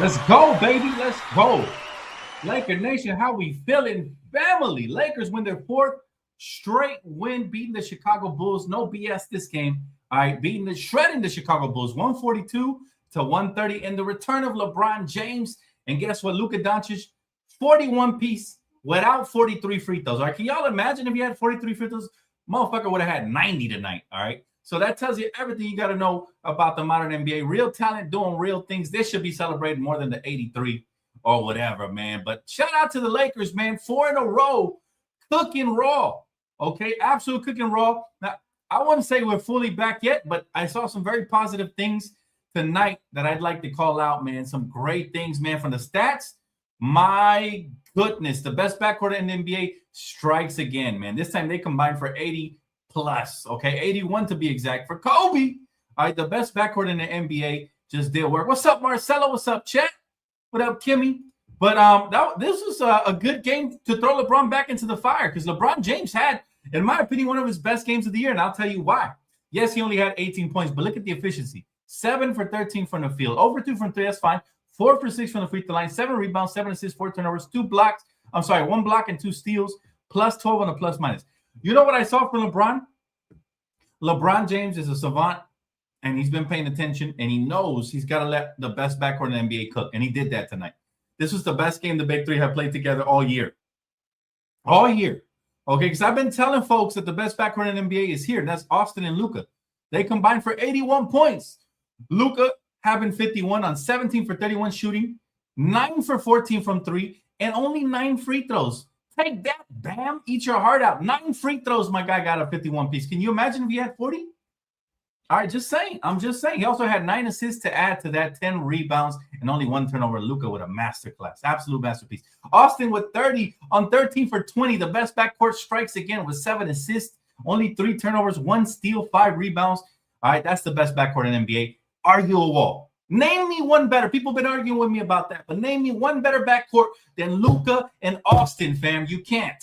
Let's go, baby. Let's go. Laker Nation, how we feeling? Family. Lakers win their fourth straight win, beating the Chicago Bulls. No BS this game. All right, shredding the Chicago Bulls 142 to 130. And the return of LeBron James. And guess what? Luka Doncic, 41 piece without 43 free throws. All right, can y'all imagine if he had 43 free throws? Motherfucker would have had 90 tonight. All right. So that tells you everything you got to know about the modern NBA. Real talent doing real things. This should be celebrated more than the 83 or whatever, man. But shout out to the Lakers, man. 4 in a row, cooking raw. Okay, absolute cooking raw. Now, I wouldn't say we're fully back yet, but I saw some very positive things tonight that I'd like to call out, man. Some great things, man, from the stats. My goodness, the best backcourt in the NBA strikes again, man. This time they combined for 80 plus, okay, 81 to be exact for Kobe. All right, the best backcourt in the NBA just did work. What's up, Marcelo? What's up, Chet? What up, Kimmy? But this was a good game to throw LeBron back into the fire because LeBron James had, in my opinion, one of his best games of the year, and I'll tell you why. Yes, he only had 18 points, but look at the efficiency. 7 for 13 from the field. Over 2 from 3, that's fine. 4 for 6 from the free throw line. 7 rebounds, 7 assists, 4 turnovers, 2 blocks. 1 block and 2 steals, plus 12 on the plus minus. You know what I saw from LeBron? LeBron James is a savant, and he's been paying attention, and he knows he's got to let the best backcourt in the NBA cook, and he did that tonight. This was the best game the Big Three have played together all year. All year. Okay, because I've been telling folks that the best backcourt in the NBA is here, and that's Austin and Luka. They combined for 81 points. Luka having 51 on 17 for 31 shooting, 9 for 14 from 3, and only 9 free throws. Take that, Bam. Eat your heart out. 9 free throws, my guy got a 51 piece. Can you imagine if he had 40? All right, just saying. I'm just saying. He also had 9 assists to add to that, 10 rebounds, and only 1 turnover. Luka with a masterclass. Absolute masterpiece. Austin with 30 on 13 for 20. The best backcourt strikes again with 7 assists, only 3 turnovers, 1 steal, 5 rebounds. All right, that's the best backcourt in NBA. Arguable. Name me one better. People have been arguing with me about that, but name me one better backcourt than Luka and Austin, fam. You can't.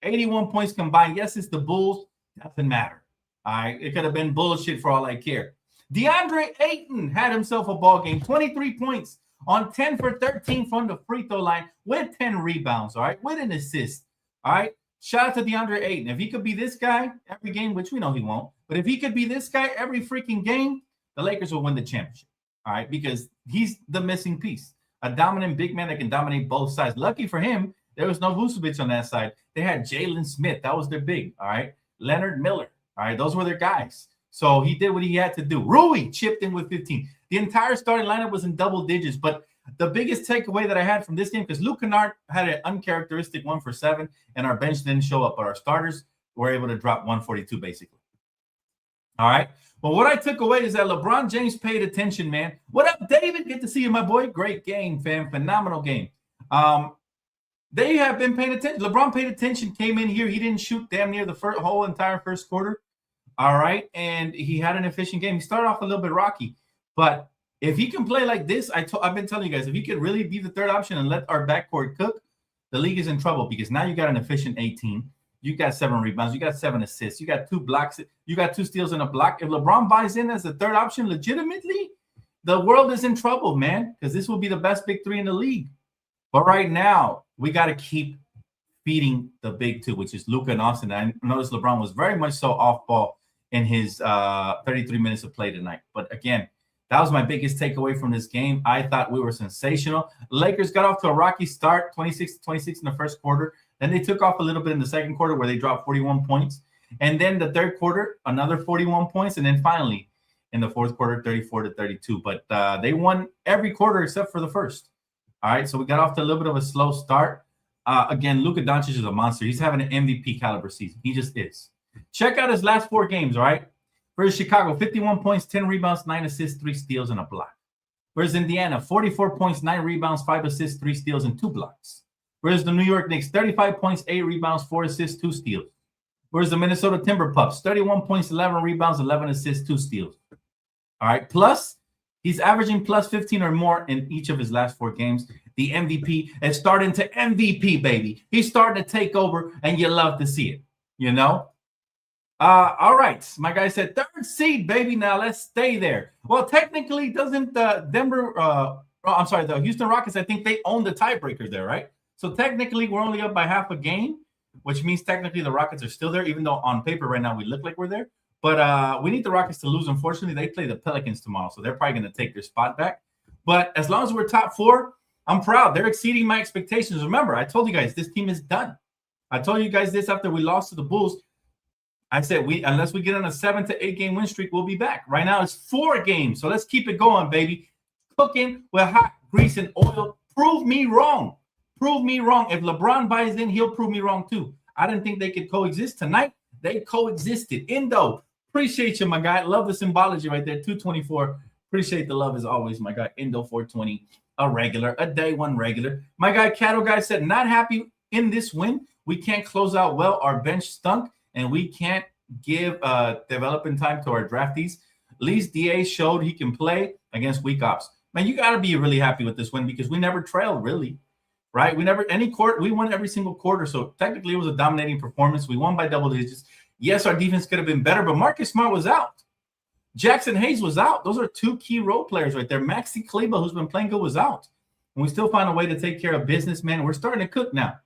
81 points combined. Yes, it's the Bulls. Doesn't matter. All right. It could have been bullshit for all I care. DeAndre Ayton had himself a ball game. 23 points on 10 for 13 from the free throw line with 10 rebounds. All right. With an assist. All right. Shout out to DeAndre Ayton. If he could be this guy every game, which we know he won't, but if he could be this guy every freaking game, the Lakers will win the championship. All right, because he's the missing piece. A dominant big man that can dominate both sides. Lucky for him, there was no Vucevic on that side. They had Jalen Smith. That was their big, all right? Leonard Miller, all right? Those were their guys. So he did what he had to do. Rui chipped in with 15. The entire starting lineup was in double digits, but the biggest takeaway that I had from this game, because Luke Kennard had an uncharacteristic 1 for 7, and our bench didn't show up, but our starters were able to drop 142 basically. All right? But what I took away is that LeBron James paid attention, man. What up, David? Good to see you, my boy. Great game, fam. Phenomenal game. They have been paying attention. LeBron paid attention, came in here. He didn't shoot damn near the whole entire first quarter. All right. And he had an efficient game. He started off a little bit rocky. But if he can play like this, I've been telling you guys, if he could really be the third option and let our backcourt cook, the league is in trouble because now you got an efficient 18. You got 7 rebounds. You got 7 assists. You got 2 blocks. You got 2 steals and a block. If LeBron buys in as the third option legitimately, the world is in trouble, man, because this will be the best big 3 in the league. But right now, we got to keep feeding the big 2, which is Luka and Austin. I noticed LeBron was very much so off ball in his 33 minutes of play tonight. But again, that was my biggest takeaway from this game. I thought we were sensational. Lakers got off to a rocky start, 26-26 in the first quarter. Then they took off a little bit in the second quarter where they dropped 41 points. And then the third quarter, another 41 points. And then finally, in the fourth quarter, 34-32. But they won every quarter except for the first. All right, so we got off to a little bit of a slow start. Again, Luka Doncic is a monster. He's having an MVP caliber season. He just is. Check out his last 4 games, all right? Versus Chicago, 51 points, 10 rebounds, 9 assists, 3 steals, and a block. Whereas Indiana, 44 points, 9 rebounds, 5 assists, 3 steals, and 2 blocks. Whereas the New York Knicks, 35 points, 8 rebounds, 4 assists, 2 steals. Whereas the Minnesota Timberpups, 31 points, 11 rebounds, 11 assists, 2 steals. All right, plus he's averaging plus 15 or more in each of his last 4 games. The MVP is starting to MVP, baby. He's starting to take over, and you love to see it, you know? All right, my guy said 3rd seed, baby. Now let's stay there. Well, technically, doesn't Denver I'm sorry, the Houston Rockets, I think they own the tiebreaker there, right? So technically, we're only up by half a game, which means technically the Rockets are still there, even though on paper right now we look like we're there. But we need the Rockets to lose. Unfortunately, they play the Pelicans tomorrow, so they're probably going to take their spot back. But as long as we're top 4, I'm proud. They're exceeding my expectations. Remember, I told you guys this team is done. I told you guys this after we lost to the Bulls. I said, unless we get on a 7 to 8 game win streak, we'll be back. Right now, it's 4 games, so let's keep it going, baby. Cooking with hot grease and oil. Prove me wrong. Prove me wrong. If LeBron buys in, he'll prove me wrong too. I didn't think they could coexist tonight. They coexisted. Indo, appreciate you, my guy. Love the symbology right there. 224. Appreciate the love as always, my guy. Indo 420, a regular, a day one regular. My guy Cattle Guy said, not happy in this win. We can't close out well. Our bench stunk, and we can't give development time to our draftees. At least DA showed he can play against weak ops. Man, you got to be really happy with this win because we never trailed, really. Right? We won every single quarter. So technically it was a dominating performance. We won by double digits. Yes, our defense could have been better, but Marcus Smart was out. Jackson Hayes was out. Those are 2 key role players right there. Maxi Kleber, who's been playing good, was out. And we still find a way to take care of business, man. We're starting to cook now.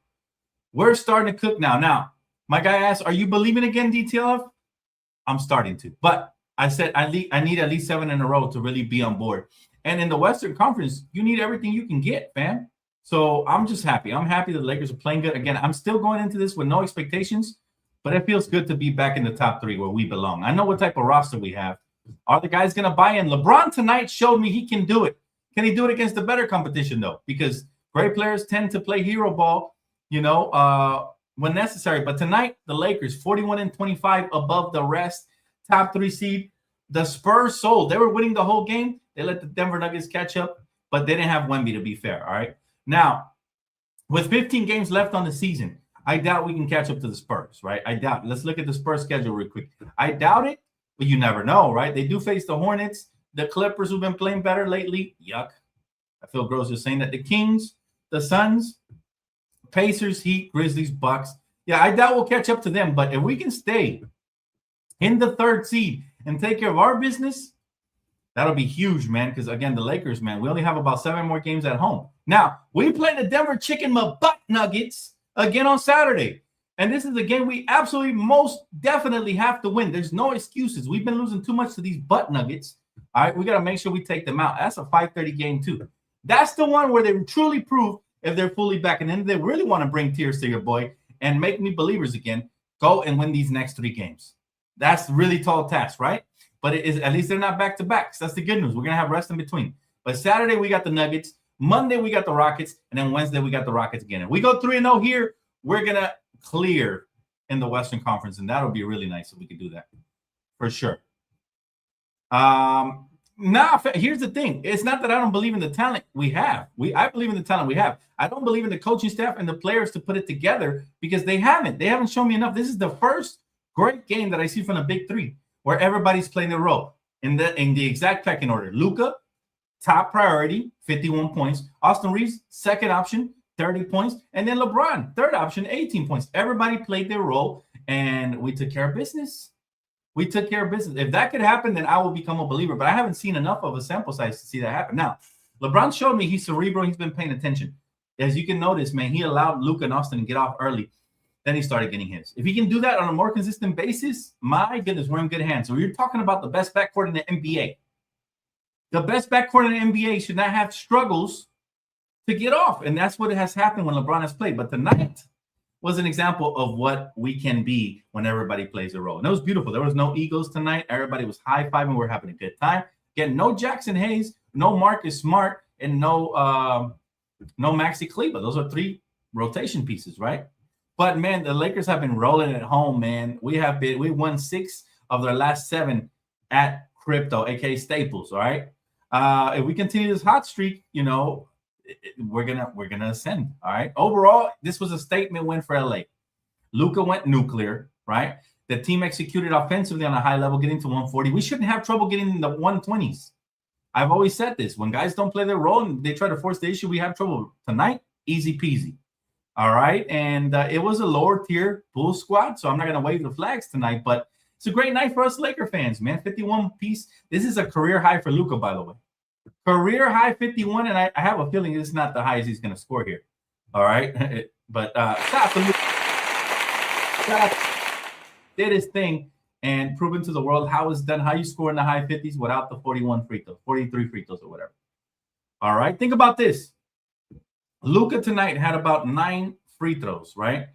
Now, my guy asked, are you believing again, DTLF? I'm starting to. But I said I need at least 7 in a row to really be on board. And in the Western Conference, you need everything you can get, fam. So I'm just happy. I'm happy the Lakers are playing good. Again, I'm still going into this with no expectations, but it feels good to be back in the top 3 where we belong. I know what type of roster we have. Are the guys going to buy in? LeBron tonight showed me he can do it. Can he do it against the better competition, though? Because great players tend to play hero ball, when necessary. But tonight, the Lakers, 41-25 above the rest, top 3 seed. The Spurs sold. They were winning the whole game. They let the Denver Nuggets catch up, but they didn't have Wemby, to be fair, all right? Now, with 15 games left on the season, I doubt we can catch up to the Spurs, right? I doubt it. Let's look at the Spurs schedule real quick. I doubt it, but you never know, right? They do face the Hornets, the Clippers, who've been playing better lately. Yuck. I feel gross just saying that. The Kings, the Suns, Pacers, Heat, Grizzlies, Bucks. Yeah, I doubt we'll catch up to them, but if we can stay in the 3rd seed and take care of our business, that'll be huge, man, because, again, the Lakers, man, we only have about 7 more games at home. Now, we play the Denver Chicken Butt Nuggets again on Saturday. And this is a game we absolutely most definitely have to win. There's no excuses. We've been losing too much to these Butt Nuggets. All right, we got to make sure we take them out. That's a 5:30 game, too. That's the one where they truly prove if they're fully back. And then they really want to bring tears to your boy and make me believers again. Go and win these next 3 games. That's really tall task, right? But it is, at least they're not back-to-backs. That's the good news. We're going to have rest in between. But Saturday, we got the Nuggets. Monday, we got the Rockets. And then Wednesday, we got the Rockets again. If we go 3-0 here, we're going to clear in the Western Conference. And that'll be really nice if we could do that. For sure. Now, here's the thing. It's not that I don't believe in the talent we have. I believe in the talent we have. I don't believe in the coaching staff and the players to put it together because they haven't. They haven't shown me enough. This is the first great game that I see from the Big Three where everybody's playing their role in the exact pecking order. Luka, top priority, 51 points. Austin Reeves, second option, 30 points. And then LeBron, third option, 18 points. Everybody played their role, and we took care of business. We took care of business. If that could happen, then I will become a believer. But I haven't seen enough of a sample size to see that happen. Now, LeBron showed me he's cerebral. He's been paying attention. As you can notice, man, he allowed Luka and Austin to get off early. Then he started getting his. If he can do that on a more consistent basis, my goodness, we're in good hands. So you're talking about the best backcourt in the NBA. The best backcourt in the NBA should not have struggles to get off. And that's what has happened when LeBron has played. But tonight was an example of what we can be when everybody plays a role. And it was beautiful. There was no egos tonight. Everybody was high-fiving. We're having a good time. Again, no Jackson Hayes, no Marcus Smart, and no Maxi Kleber. Those are 3 rotation pieces, right? But, man, the Lakers have been rolling at home, man. We won 6 of their last 7 at Crypto, a.k.a. Staples, all right? If we continue this hot streak, we're gonna ascend, all right? Overall, this was a statement win for LA. Luka went nuclear, right? The team executed offensively on a high level, getting to 140. We shouldn't have trouble getting in the 120s. I've always said this. When guys don't play their role and they try to force the issue, we have trouble. Tonight, easy peasy. All right, and it was a lower tier Bulls squad, so I'm not going to wave the flags tonight, but it's a great night for us Laker fans, man. 51 piece. This is a career high for Luka, by the way. Career high 51, and I have a feeling it's not the highest he's going to score here. All right. But shout out to Luka. Did his thing and proven to the world how it's done, how you score in the high 50s without the 41 free throws, 43 free throws or whatever. All right. Think about this. Luka tonight had about 9 free throws, right?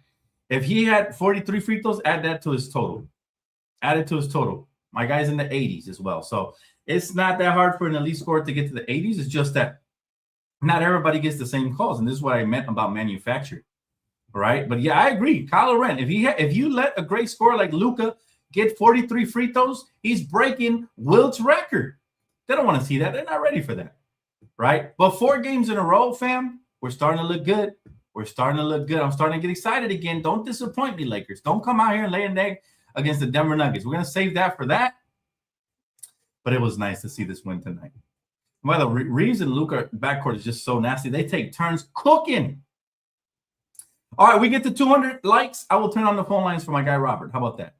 If he had 43 free throws, add that to his total. Add it to his total. My guy's in the 80s as well. So it's not that hard for an elite scorer to get to the 80s. It's just that not everybody gets the same calls. And this is what I meant about manufactured, right? But yeah, I agree. Kylo Ren, if you let a great scorer like Luka get 43 free throws, he's breaking Wilt's record. They don't want to see that. They're not ready for that, right? But 4 games in a row, fam, we're starting to look good. We're starting to look good. I'm starting to get excited again. Don't disappoint me, Lakers. Don't come out here and lay an egg against the Denver Nuggets. We're going to save that for that. But it was nice to see this win tonight. By the reason Luka backcourt is just so nasty, they take turns cooking. All right, we get to 200 likes. I will turn on the phone lines for my guy Robert. How about that?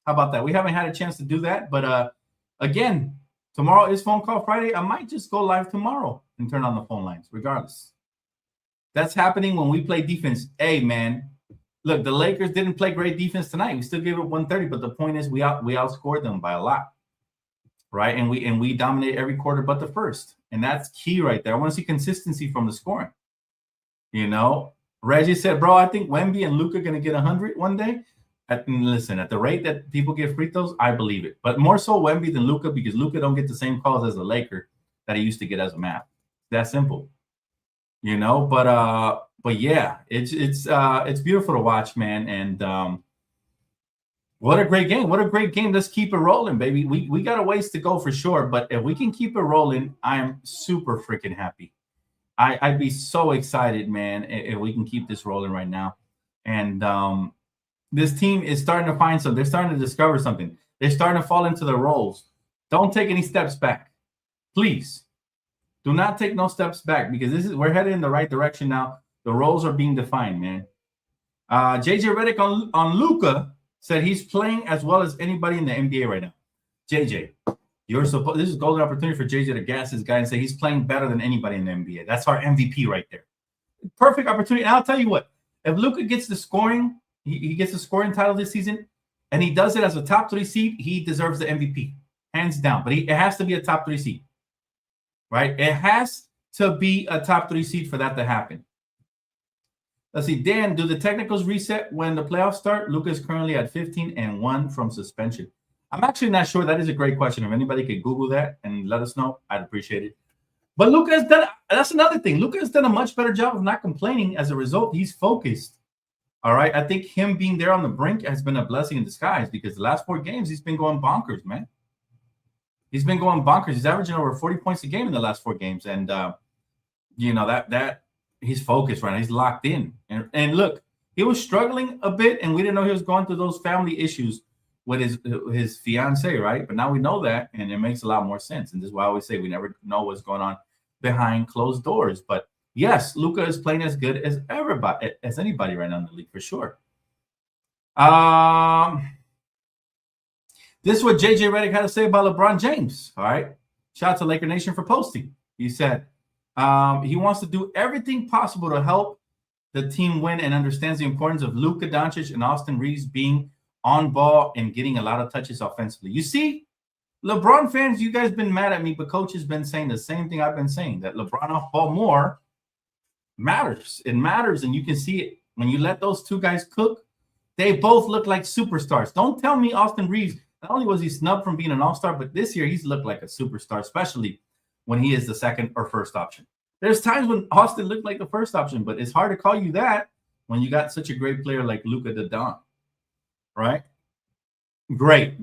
How about that? We haven't had a chance to do that. But again, tomorrow is Phone Call Friday. I might just go live tomorrow and turn on the phone lines regardless. That's happening when we play defense. Hey, man, look, the Lakers didn't play great defense tonight. We still gave up 130, but the point is we outscored them by a lot, right? And we dominate every quarter but the first, and that's key right there. I want to see consistency from the scoring. You know, Reggie said, bro, I think Wemby and Luka are going to get 100 one day. Listen, at the rate that people get free throws, I believe it. But more so Wemby than Luka because Luka don't get the same calls as a Laker that he used to get as a Mavs. That simple. You know, but yeah, it's beautiful to watch, man. And what a great game. What a great game. Let's keep it rolling, baby. We got a ways to go for sure. But if we can keep it rolling, I'm super freaking happy. I'd be so excited, man, if we can keep this rolling right now. And this team is starting to find something. They're starting to discover something. They're starting to fall into their roles. Don't take any steps back. Please. Do not take no steps back because we're headed in the right direction now. The roles are being defined, man. JJ Redick on Luka said he's playing as well as anybody in the NBA right now. JJ, this is a golden opportunity for JJ to gas this guy and say he's playing better than anybody in the NBA. That's our MVP right there. Perfect opportunity. And I'll tell you what, if Luka gets the scoring, he gets the scoring title this season, and he does it as a top 3 seed, he deserves the MVP, hands down. But it has to be a top 3 seed. Right? It has to be a top 3 seed for that to happen. Let's see. Dan, do the technicals reset when the playoffs start? Luka is currently at 15-1 from suspension. I'm actually not sure. That is a great question. If anybody could Google that and let us know, I'd appreciate it. But Luka has done, that's another thing. Luka has done a much better job of not complaining. As a result, he's focused. All right. I think him being there on the brink has been a blessing in disguise because the last 4 games, he's been going bonkers, man. He's been going bonkers. He's averaging over 40 points a game in the last 4 games. And, you know, that he's focused right now. He's locked in. And look, he was struggling a bit, and we didn't know he was going through those family issues with his fiance, right? But now we know that, and it makes a lot more sense. And this is why I always say we never know what's going on behind closed doors. But, yes, Luka is playing as good as anybody right now in the league for sure. This is what JJ Redick had to say about LeBron James. All right. Shout out to Laker Nation for posting. He said he wants to do everything possible to help the team win and understands the importance of Luka Doncic and Austin Reeves being on ball and getting a lot of touches offensively. You see, LeBron fans, you guys been mad at me, but coach has been saying the same thing I've been saying, that LeBron off ball more matters. It matters, and you can see it. When you let those 2 guys cook, they both look like superstars. Don't tell me Austin Reeves, not only was he snubbed from being an all-star, but this year he's looked like a superstar, especially when he is the second or first option. There's times when Austin looked like the first option, but it's hard to call you that when you got such a great player like Luka the Don, right? Great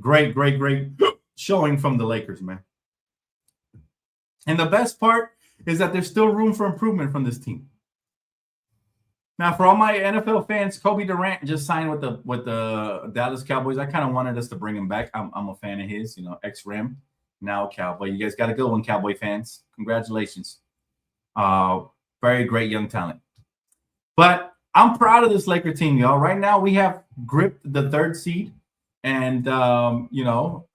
showing from the Lakers, man. And the best part is that there's still room for improvement from this team. Now, for all my NFL fans, Kobe Durant just signed with the Dallas Cowboys. I kind of wanted us to bring him back. I'm a fan of his, you know, ex-Ram, now Cowboy. You guys got a good one, Cowboy fans. Congratulations. Very great young talent. But I'm proud of this Laker team, y'all. Right now, we have gripped the 3rd seed. And, you know,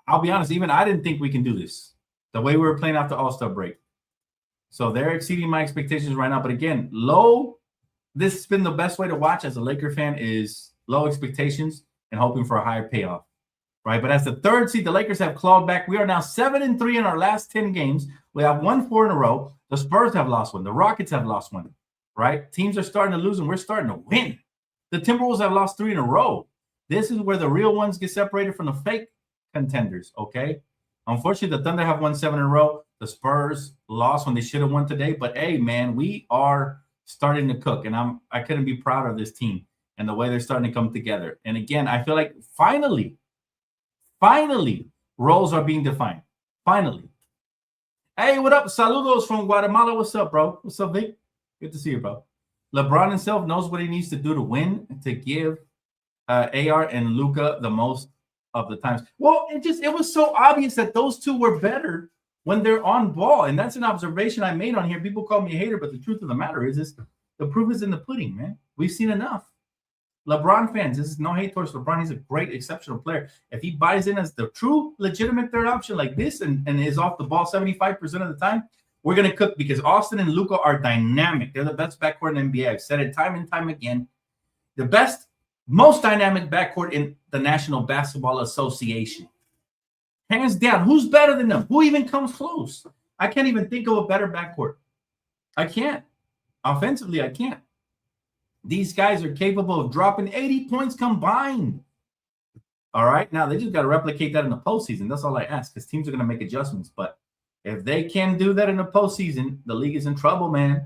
I'll be honest, even I didn't think we can do this. the way we were playing after All-Star break. So they're exceeding my expectations right now. But again, low. This has been the best way to watch as a Laker fan is low expectations and hoping for a higher payoff, right? But as the third seed, the Lakers have clawed back. We are now 7-3 in our last 10 games. We have won 4 in a row. The Spurs have lost 1. The Rockets have lost 1, right? Teams are starting to lose, and we're starting to win. The Timberwolves have lost 3 in a row. This is where the real ones get separated from the fake contenders, okay? Unfortunately, the Thunder have won 7 in a row. The Spurs lost when they should have won today. But, hey, man, we are starting to cook, and I couldn't be prouder of this team and the way they're starting to come together. And, again, I feel like finally, roles are being defined. Finally. Hey, what up? Saludos from Guatemala. What's up, bro? What's up, Vic? Good to see you, bro. LeBron himself knows what he needs to do to win, to give AR and Luka the most of the times. Well, it was so obvious that those two were better when they're on ball. And that's an observation I made on here. People call me a hater, but the truth of the matter is the proof is in the pudding, man. We've seen enough. LeBron fans, this is no hate towards LeBron. He's a great, exceptional player. If he buys in as the true, legitimate third option like this and is off the ball 75% of the time, we're going to cook because Austin and Luka are dynamic. They're the best backcourt in the NBA. I've said it time and time again. The best, most dynamic backcourt in the National Basketball Association. Hands down. Who's better than them? Who even comes close? I can't even think of a better backcourt. I can't. Offensively, I can't. These guys are capable of dropping 80 points combined. All right? Now, they just got to replicate that in the postseason. That's all I ask because teams are going to make adjustments. But if they can do that in the postseason, the league is in trouble, man.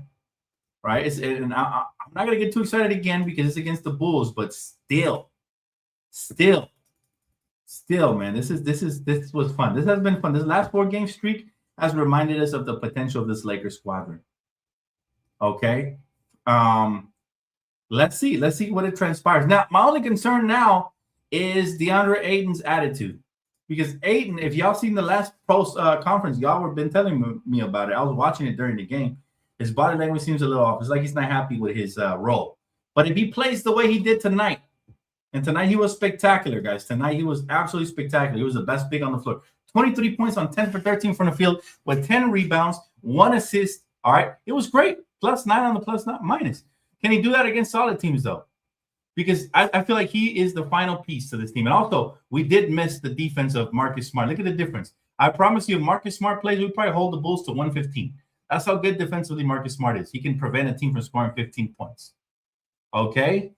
Right? I'm not going to get too excited again because it's against the Bulls, but still, man, this was fun. This has been fun. This last 4-game streak has reminded us of the potential of this Lakers squadron. Okay? Let's see what it transpires. Now, my only concern now is DeAndre Ayton's attitude. Because Ayton, if y'all seen the last post conference, y'all were been telling me about it. I was watching it during the game. His body language seems a little off. It's like he's not happy with his role. But if he plays the way he did tonight, and tonight he was spectacular, guys. Tonight he was absolutely spectacular. He was the best big on the floor. 23 points on 10 for 13 from the field with 10 rebounds, 1 assist. All right. It was great. +9 on the +9 minus. Can he do that against solid teams, though? Because I feel like he is the final piece to this team. And also, we did miss the defense of Marcus Smart. Look at the difference. I promise you, if Marcus Smart plays, we probably hold the Bulls to 115. That's how good defensively Marcus Smart is. He can prevent a team from scoring 15 points. Okay?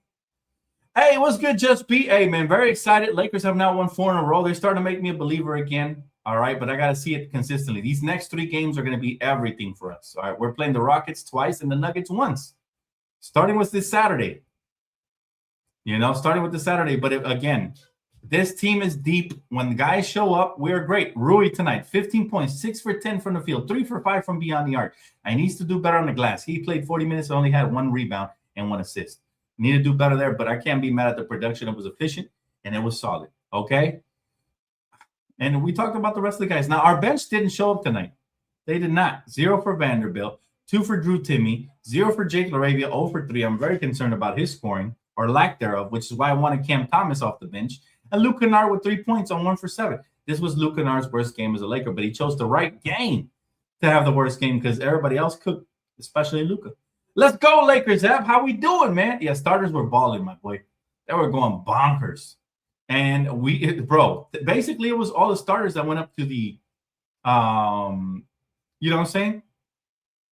Hey, what's good, Just B? Hey, man, very excited. Lakers have now won 4 in a row. They're starting to make me a believer again. All right, but I got to see it consistently. These next 3 games are going to be everything for us. All right, we're playing the Rockets twice and the Nuggets once. Starting with this Saturday. But again, this team is deep. When the guys show up, we're great. Rui tonight, 15 points, 6 for 10 from the field, 3 for 5 from beyond the arc. He needs to do better on the glass. He played 40 minutes and only had 1 rebound and 1 assist. Need to do better there, but I can't be mad at the production. It was efficient and it was solid. Okay? And we talked about the rest of the guys. Now, our bench didn't show up tonight. They did not. 0 for Vanderbilt, 2 for Drew Timme, 0 for Jake LaRavia, 0 for 3. I'm very concerned about his scoring or lack thereof, which is why I wanted Cam Thomas off the bench. And Luke Kennard with 3 points on 1 for 7. This was Luke Kennard's worst game as a Laker, but he chose the right game to have the worst game because everybody else cooked, especially Luka. Let's go, Lakers. How we doing, man? Yeah, starters were balling, my boy. They were going bonkers. And basically it was all the starters that went up to the, you know what I'm saying?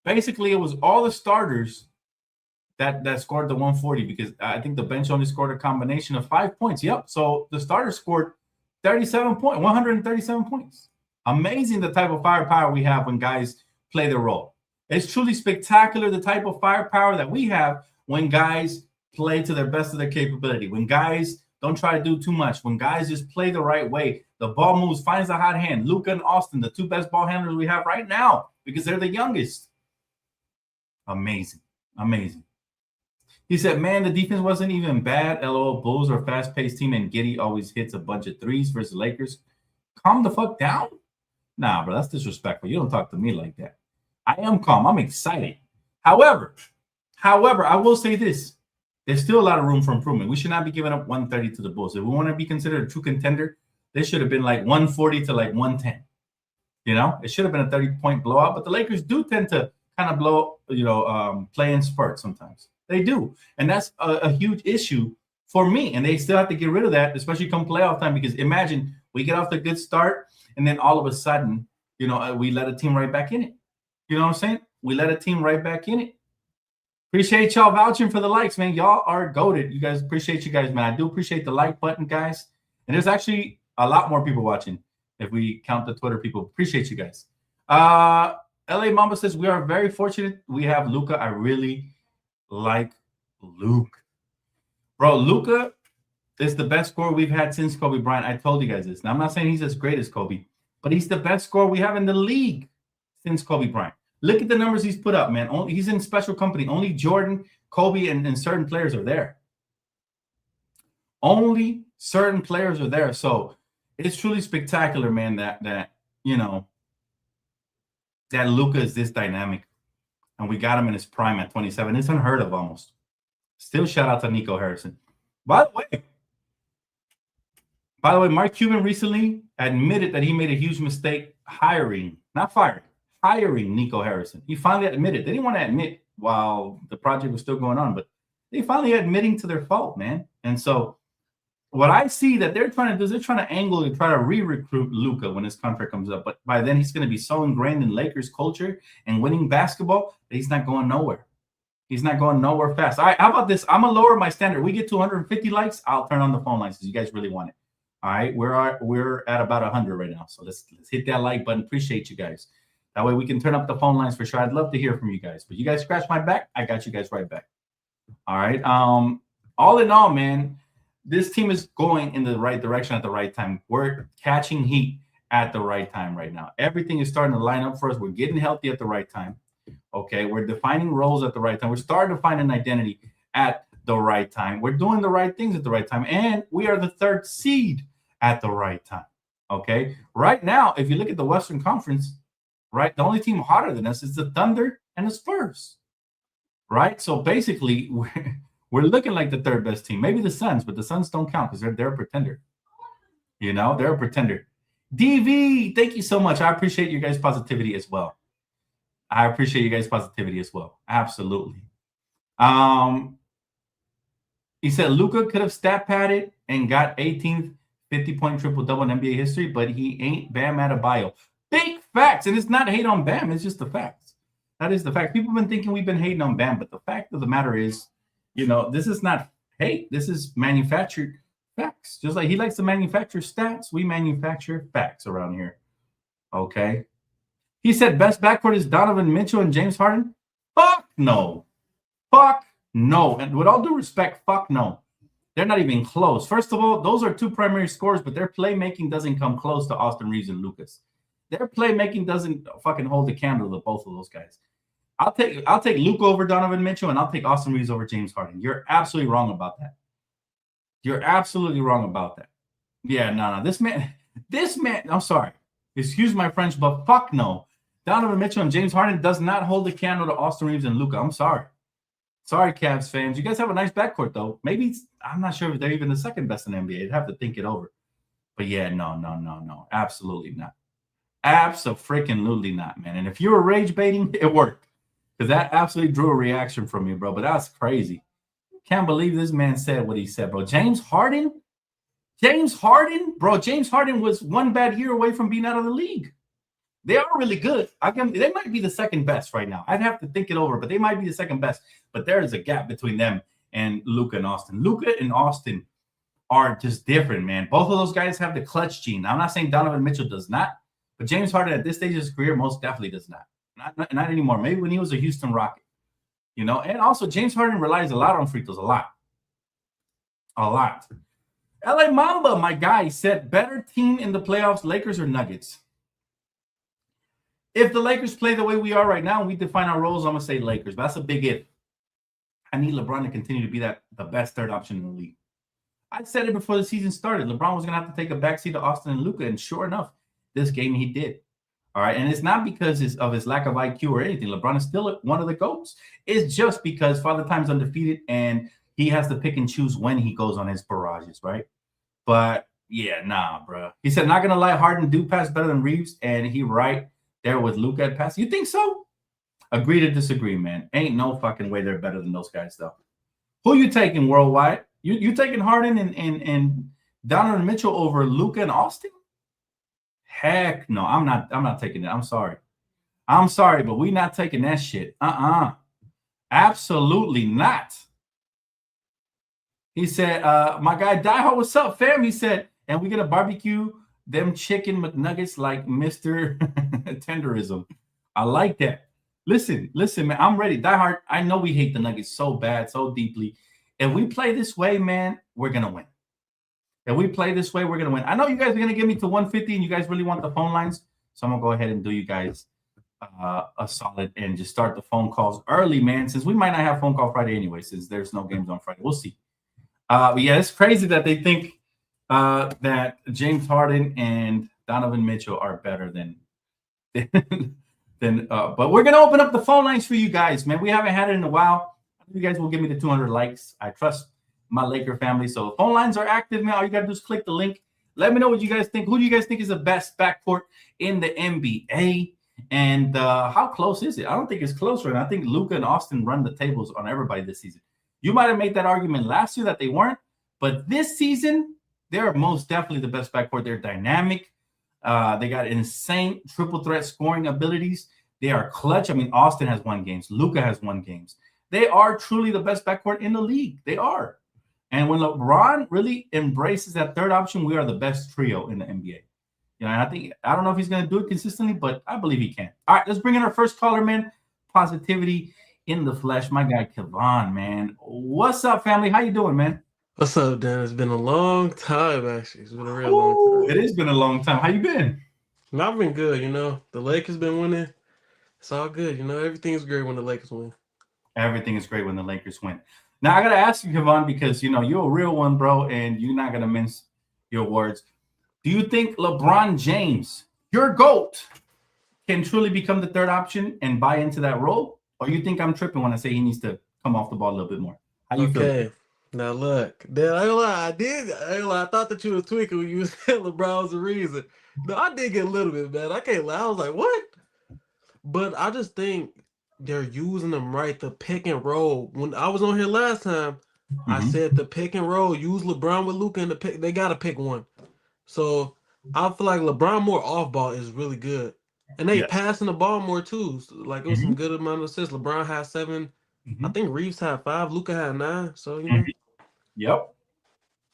Basically, it was all the starters that scored the 140 because I think the bench only scored a combination of 5 points. Yep. So the starters scored 137 points. Amazing the type of firepower we have when guys play their role. It's truly spectacular the type of firepower that we have when guys play to their best of their capability, when guys don't try to do too much, when guys just play the right way. The ball moves, finds a hot hand. Luka and Austin, the 2 best ball handlers we have right now because they're the youngest. Amazing. He said, man, the defense wasn't even bad. LOL, Bulls are a fast-paced team, and Giddey always hits a bunch of threes versus Lakers. Calm the fuck down. Nah, bro, that's disrespectful. You don't talk to me like that. I am calm. I'm excited. However, I will say this. There's still a lot of room for improvement. We should not be giving up 130 to the Bulls. If we want to be considered a true contender, they should have been like 140 to like 110. It should have been a 30-point blowout, but the Lakers do tend to kind of play in spurts sometimes. They do. And that's a huge issue for me. And they still have to get rid of that, especially come playoff time, because imagine we get off the good start and then all of a sudden, we let a team right back in it. You know what I'm saying? We let a team right back in it. Appreciate y'all vouching for the likes, man. Y'all are goated. You guys, appreciate you guys, man. I do appreciate the like button, guys. And there's actually a lot more people watching if we count the Twitter people. Appreciate you guys. LA Mamba says, we are very fortunate. We have Luka. I really like Luke. Bro, Luka is the best scorer we've had since Kobe Bryant. I told you guys this. Now, I'm not saying he's as great as Kobe, but he's the best scorer we have in the league since Kobe Bryant. Look at the numbers he's put up, man. He's in special company. Only Jordan, Kobe, and certain players are there. Only certain players are there. So it's truly spectacular, man, that Luka is this dynamic. And we got him in his prime at 27. It's unheard of almost. Still shout out to Nico Harrison. By the way, Mark Cuban recently admitted that he made a huge mistake hiring Nico Harrison. He finally admitted. They didn't want to admit while the project was still going on, but they finally admitting to their fault, man. And so what I see that they're trying to do is they're trying to angle to try to re-recruit Luka when his contract comes up. But by then he's going to be so ingrained in Lakers culture and winning basketball that he's not going nowhere. He's not going nowhere fast. All right, how about this? I'm going to lower my standard. We get to 150 likes, I'll turn on the phone lines because you guys really want it. All right, we're at about 100 right now. So let's hit that like button. Appreciate you guys. That way we can turn up the phone lines for sure. I'd love to hear from you guys. But you guys scratch my back, I got you guys right back. All right. All in all, man, this team is going in the right direction at the right time. We're catching heat at the right time right now. Everything is starting to line up for us. We're getting healthy at the right time. Okay, we're defining roles at the right time. We're starting to find an identity at the right time. We're doing the right things at the right time. And we are the third seed at the right time. Okay, right now, if you look at the Western Conference, right, the only team hotter than us is the Thunder and the Spurs. Right, so basically, we're looking like the third best team. Maybe the Suns, but the Suns don't count because they're a pretender. They're a pretender. DV, thank you so much. I appreciate you guys' positivity as well. Absolutely. He said Luka could have stat padded and got 18th 50-point triple-double in NBA history, but he ain't Bam Adebayo. Big facts, and it's not hate on Bam. It's just the facts. That is the fact. People have been thinking we've been hating on Bam, but the fact of the matter is, this is not hate. This is manufactured facts. Just like he likes to manufacture stats, we manufacture facts around here. Okay. He said best backcourt is Donovan Mitchell and James Harden. Fuck no. And with all due respect, fuck no. They're not even close. First of all, those are two primary scorers, but their playmaking doesn't come close to Austin Reeves and Lucas. Their playmaking doesn't fucking hold the candle to both of those guys. I'll take Luka over Donovan Mitchell, and I'll take Austin Reeves over James Harden. You're absolutely wrong about that. Yeah, no. This man, I'm sorry. Excuse my French, but fuck no. Donovan Mitchell and James Harden does not hold the candle to Austin Reeves and Luka. I'm sorry. Sorry, Cavs fans. You guys have a nice backcourt, though. Maybe I'm not sure if they're even the second best in the NBA. I'd have to think it over. But yeah, no. Absolutely not. Abso-freaking-lutely not, man. And if you were rage baiting, it worked. Because that absolutely drew a reaction from you, bro. But that's crazy. Can't believe this man said what he said, bro. James Harden? Bro, James Harden was one bad year away from being out of the league. They are really good. They might be the second best right now. I'd have to think it over, but they might be the second best. But there is a gap between them and Luka and Austin. Luka and Austin are just different, man. Both of those guys have the clutch gene. I'm not saying Donovan Mitchell does not, but James Harden at this stage of his career most definitely does not. Not anymore. Maybe when he was a Houston Rocket. And also James Harden relies a lot on free throws. A lot. LA Mamba, my guy, said better team in the playoffs, Lakers or Nuggets? If the Lakers play the way we are right now and we define our roles, I'm going to say Lakers. But that's a big if. I need LeBron to continue to be the best third option in the league. I said it before the season started. LeBron was going to have to take a backseat to Austin and Luka, and sure enough, this game he did. All right, and it's not because of his lack of IQ or anything. LeBron is still one of the GOATs. It's just because Father Time's undefeated, and he has to pick and choose when he goes on his barrages, right? But Yeah, nah, bro. He said, not gonna lie, Harden do pass better than Reeves, and he right there with Luka at pass. You think so? Agree to disagree, man. Ain't no fucking way they're better than those guys, though. Who you taking worldwide? You taking Harden and Donovan Mitchell over Luka and Austin? Heck no, I'm not. I'm not taking it. I'm sorry. I'm sorry, but we not taking that shit. Absolutely not. He said, my guy Dieho, what's up, fam? He said, and we gonna barbecue them chicken McNuggets like Mr. Tenderism. I like that. Listen, man, I'm ready. Die Hard, I know we hate the Nuggets so bad, so deeply. If we play this way, man, we're gonna win. If we play this way, we're gonna win. I know you guys are gonna get me to 150, and you guys really want the phone lines, so I'm gonna go ahead and do you guys a solid and just start the phone calls early, man. Since we might not have phone call Friday anyway, since there's no games on Friday, we'll see. But yeah, it's crazy that they think that James Harden and Donovan Mitchell are better than. But we're gonna open up the phone lines for you guys, man. We haven't had it in a while. You guys will give me the 200 likes. I trust my Laker family. So phone lines are active, man. All you gotta do is click the link. Let me know what you guys think. Who do you guys think is the best backcourt in the NBA? And how close is it? I don't think it's close right now. I think Luka and Austin run the tables on everybody this season. You might have made that argument last year that they weren't, but this season, they're most definitely the best backcourt. They're dynamic. They got insane triple threat scoring abilities. They are clutch. I mean, Austin has won games. Luka has won games. They are truly the best backcourt in the league. They are. And when LeBron really embraces that third option, we are the best trio in the NBA. You know, and I don't know if he's going to do it consistently, but I believe he can. All right, let's bring in our first caller, man. Positivity in the flesh. My guy, Kevon, man. What's up, family? How you doing, man? What's up, Dan? It's been a long time, actually. It's been a real long time. It has been a long time. How you been? I've been good, you know. The Lakers been winning. It's all good, you know. Everything's great when the Lakers win. Everything is great when the Lakers win. Now, I got to ask you, Kevon, because, you know, you're a real one, bro, and you're not going to mince your words. Do you think LeBron James, your GOAT, can truly become the third option and buy into that role? Or you think I'm tripping when I say he needs to come off the ball a little bit more? How you feel? Now look, Dan, I ain't gonna lie, I thought that you were tweaking when you said LeBron was the reason. No, I did get a little bit, man. I can't lie. I was like, what? But I just think they're using them right, the pick and roll. When I was on here last time, I said the pick and roll, use LeBron with Luka in the pick. They gotta pick one. So I feel like LeBron more off ball is really good. And they passing the ball more too. So, like it was some good amount of assists. LeBron had 7. I think Reeves had 5. Luka had 9. So you know.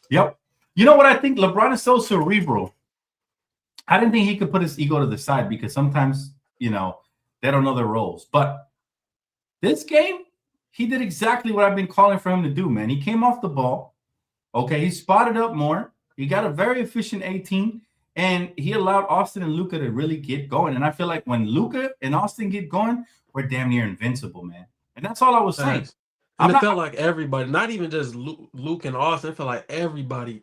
Yep. You know what I think? LeBron is so cerebral. I didn't think he could put his ego to the side because sometimes, you know, they don't know their roles. But this game, he did exactly what I've been calling for him to do, man. He came off the ball. Okay, he spotted up more. He got a very efficient 18, and he allowed Austin and Luka to really get going. And I feel like when Luka and Austin get going, we're damn near invincible, man. And that's all I was saying. And it felt like everybody, not even just Luke and Austin, it felt like everybody.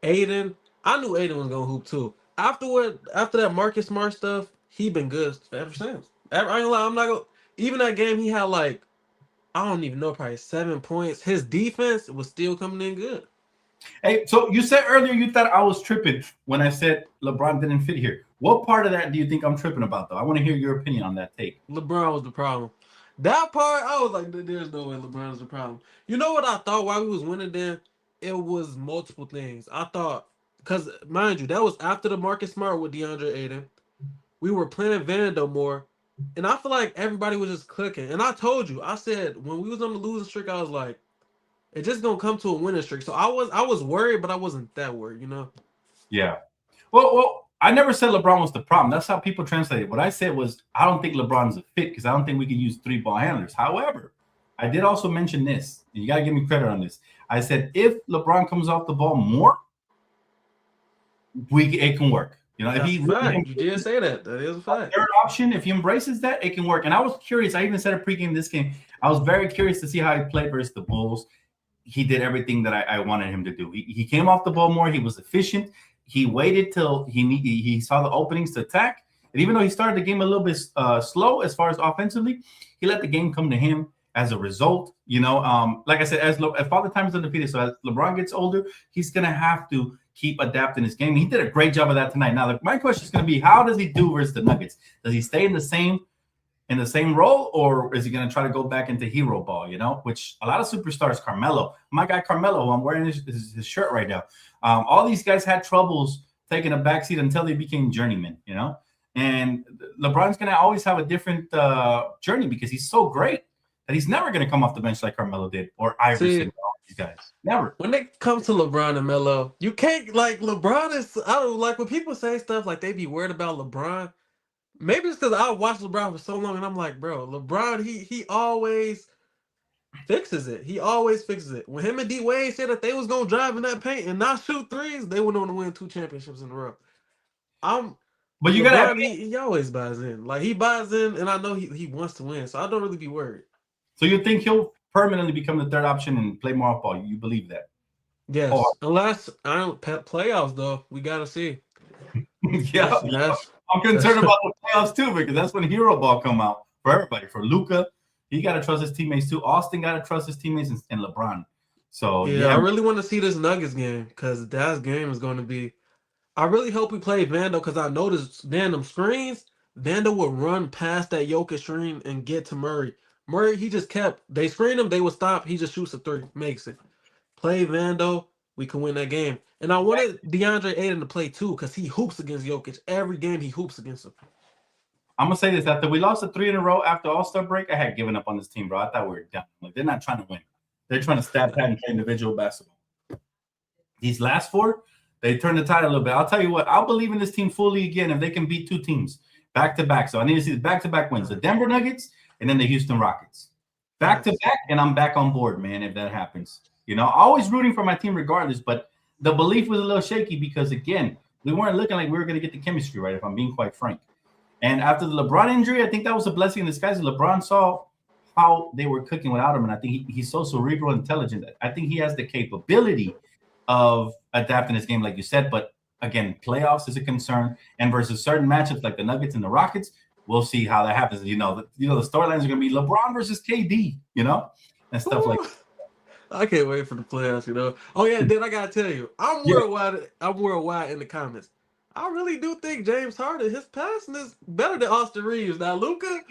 Ayton, I knew Ayton was going to hoop too. After that Marcus Smart stuff, he been good ever since. I ain't gonna lie, I'm not going to, even that game he had like, I don't even know, probably 7 points. His defense was still coming in good. Hey, so you said earlier you thought I was tripping when I said LeBron didn't fit here. What part of that do you think I'm tripping about, though? I want to hear your opinion on that take. LeBron was the problem. That part, I was like, there's no way LeBron was the problem. You know what I thought while we was winning then? It was multiple things. I thought, because mind you, that was after the Marcus Smart with DeAndre Ayton. We were playing Vando more. And I feel like everybody was just clicking. And I told you, I said, when we was on the losing streak, I was like, it's just gonna come to a winning streak. So I was worried, but I wasn't that worried, you know? Yeah. Well, I never said LeBron was the problem. That's how people translate it. What I said was I don't think LeBron's a fit because I don't think we can use 3 ball handlers. However, I did also mention this, and you gotta give me credit on this. I said if LeBron comes off the ball more, it can work. You know, That's if he you did say that. That is a fact. Third option, if he embraces that, it can work. And I was curious. I even said a pregame this game. I was very curious to see how he played versus the Bulls. He did everything that I wanted him to do. He came off the ball more. He was efficient. He waited till he saw the openings to attack. And even though he started the game a little bit slow as far as offensively, he let the game come to him. as a result. Like I said, as Father Time is undefeated, so as LeBron gets older, he's gonna have to keep adapting his game. He did a great job of that tonight. Now, my question is gonna be, how does he do versus the Nuggets? Does he stay in the same role, or is he going to try to go back into hero ball, which a lot of superstars, Carmelo, my guy Carmelo, who I'm wearing his shirt right now, all these guys had troubles taking a backseat until they became journeymen, and LeBron's going to always have a different journey because he's so great that he's never going to come off the bench like Carmelo did or Iverson, all these guys. Never. When it comes to LeBron and Melo, you can't, like, LeBron is, I don't like when people say stuff like they be worried about LeBron. Maybe it's because I watched LeBron for so long, and I'm like, bro, LeBron, he always fixes it. He always fixes it. When him and D Wade said that they was gonna drive in that paint and not shoot threes, they went on to win 2 championships in a row. But you LeBron, he always buys in. Like, he buys in, and I know he wants to win, so I don't really be worried. So you think he'll permanently become the third option and play more off ball? You believe that? Yes. Unless playoffs, though, we gotta see. Yeah. I'm concerned about the playoffs too, because that's when hero ball come out for everybody. For Luka, he got to trust his teammates too. Austin got to trust his teammates, and LeBron. So yeah, I really want to see this Nuggets game because that game is going to be. I really hope we play Vando because I noticed them screens. Vando would run past that Jokic screen and get to Murray. Murray, he just they screen him, they would stop. He just shoots a 3, makes it. Play Vando, we can win that game. And I wanted DeAndre Ayton to play too because he hoops against Jokic. Every game he hoops against him. I'm going to say this. After we lost 3 in a row after All-Star break, I had given up on this team, bro. I thought we were done. Like, they're not trying to win. They're trying to stab pat and play individual basketball. These last 4, they turned the tide a little bit. I'll tell you what. I'll believe in this team fully again if they can beat 2 teams back-to-back. So I need to see the back-to-back wins. The Denver Nuggets and then the Houston Rockets. Back-to-back, and I'm back on board, man, if that happens. Always rooting for my team regardless, but the belief was a little shaky because, again, we weren't looking like we were going to get the chemistry right, if I'm being quite frank. And after the LeBron injury, I think that was a blessing in disguise. LeBron saw how they were cooking without him, and I think he's so cerebral intelligent. I think he has the capability of adapting his game, like you said. But, again, playoffs is a concern. And versus certain matchups like the Nuggets and the Rockets, we'll see how that happens. The storylines are going to be LeBron versus KD, and stuff like that. I can't wait for the playoffs, Oh yeah, then I gotta tell you, I'm worldwide in the comments. I really do think James Harden, his passing is better than Austin Reeves. Now Luka,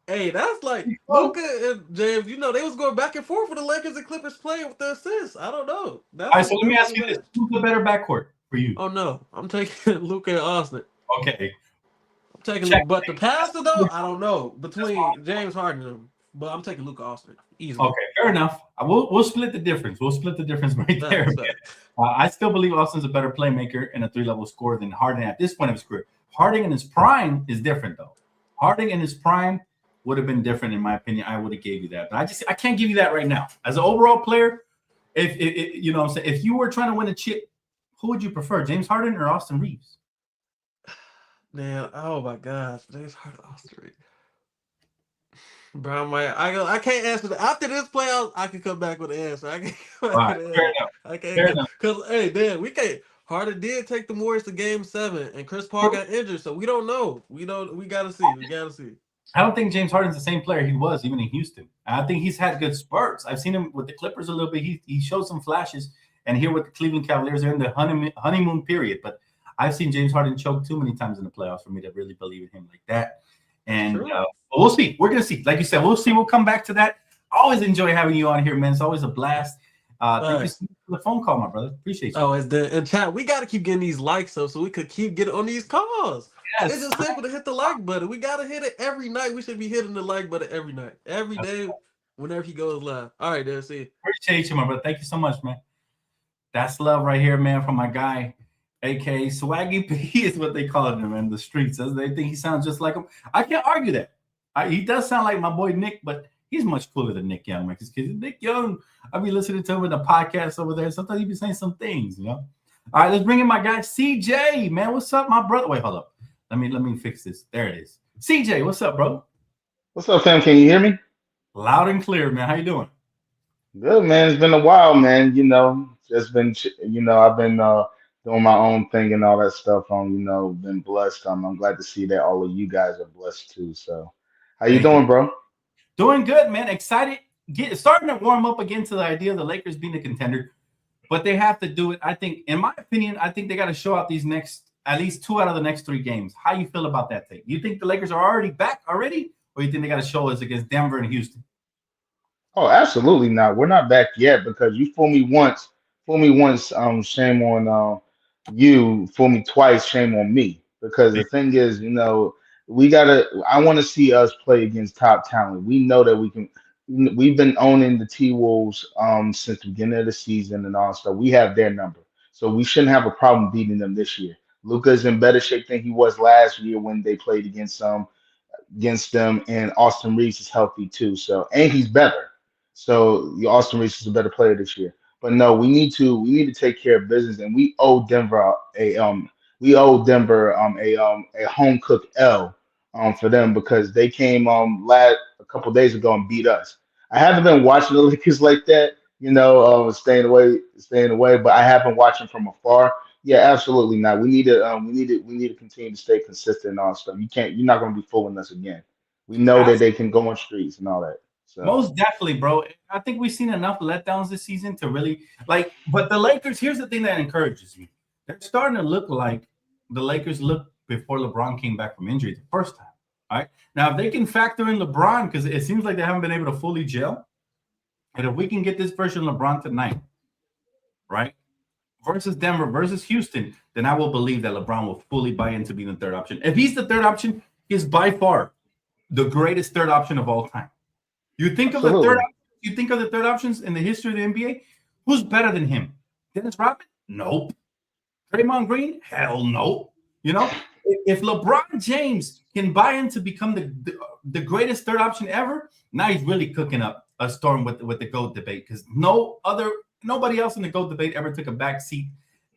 hey, that's like Luka and James. They was going back and forth for the Lakers and Clippers playing with the assists. I don't know. All right, so let me ask you this: who's the better backcourt for you? Oh no, I'm taking Luka and Austin. Okay, I'm taking Luka, but the passer though, I don't know between James Harden and him. But I'm taking Luka Austin easily. Okay, fair enough. We'll split the difference. We'll split the difference right there. I still believe Austin's a better playmaker and a 3-level scorer than Harden at this point of his career. Harden in his prime is different, though. Harden in his prime would have been different, in my opinion. I would have gave you that, but I can't give you that right now. As an overall player, if you know what I'm saying, if you were trying to win a chip, who would you prefer, James Harden or Austin Reeves? Man, oh my gosh, James Harden, Austin Reeves. Bro, I can't answer that. After this playoff, I can come back with an answer. I can't I can't because hey, Dan, we can't. Harden did take the Warriors to Game 7, and Chris Paul got injured, so we don't know. We gotta see. I don't think James Harden's the same player he was even in Houston. I think he's had good spurts. I've seen him with the Clippers a little bit. He showed some flashes, and here with the Cleveland Cavaliers, they're in the honeymoon period. But I've seen James Harden choke too many times in the playoffs for me to really believe in him like that. And we'll see. We're going to see. Like you said, we'll see. We'll come back to that. Always enjoy having you on here, man. It's always a blast. Thank you so much for the phone call, my brother. Appreciate you. Oh, and chat, we got to keep getting these likes up so we could keep getting on these calls. Yes. It's just simple to hit the like button. We got to hit it every night. We should be hitting the like button every night. Every day, whenever he goes live. All right, there. See you. Appreciate you, my brother. Thank you so much, man. That's love right here, man, from my guy. A.K.A. Swaggy P is what they call him in the streets. They think he sounds just like him. I can't argue that. He does sound like my boy Nick, but he's much cooler than Nick Young, man. Because Nick Young, I be listening to him in the podcast over there. Sometimes he be saying some things, All right, let's bring in my guy CJ, man. What's up, my brother? Wait, hold up. Let me fix this. There it is. CJ, what's up, bro? What's up, fam? Can you hear me? Loud and clear, man. How you doing? Good, man. It's been a while, man. Just been, I've been doing my own thing and all that stuff. Been blessed. I'm glad to see that all of you guys are blessed too. So, how you doing, bro? Doing good, man. Excited. Starting to warm up again to the idea of the Lakers being a contender, but they have to do it. I think, in my opinion, I think they got to show out these next at least 2 out of the next 3 games. How you feel about that thing? You think the Lakers are already back already, or you think they got to show us against Denver and Houston? Oh, absolutely not. We're not back yet because you fool me once, shame on you, fool me twice, shame on me. Because the thing is, we gotta I want to see us play against top talent. We know that we can we've been owning the T Wolves since the beginning of the season and all stuff. We have their number. So we shouldn't have a problem beating them this year. Luka's in better shape than he was last year when they played against them, and Austin Reeves is healthy too. So and he's better. So the Austin Reeves is a better player this year. But no, we need to take care of business, and we owe Denver a home cooked L for them because they came last a couple days ago and beat us. I haven't been watching the Lakers like that, staying away, but I have been watching from afar. Yeah, absolutely not. We need to continue to stay consistent and all stuff. You're not going to be fooling us again. We know that they can go on streets and all that. So Most definitely, bro. I think we've seen enough letdowns this season to really like. But the Lakers, here's the thing that encourages me: they're starting to look like the Lakers looked before LeBron came back from injury the first time. All right, now if they can factor in LeBron, because it seems like they haven't been able to fully gel, and if we can get this version of LeBron tonight, right, versus Denver versus Houston, then I will believe that LeBron will fully buy into being the third option. If he's the third option, he's by far the greatest third option of all time. You think of the third. absolutely, You think of the third options in the history of the NBA. Who's better than him? Dennis Rodman? Nope. Draymond Green? Hell no. You know, if LeBron James can buy into become the greatest third option ever, now he's really cooking up a storm with the GOAT debate because nobody else in the GOAT debate ever took a back seat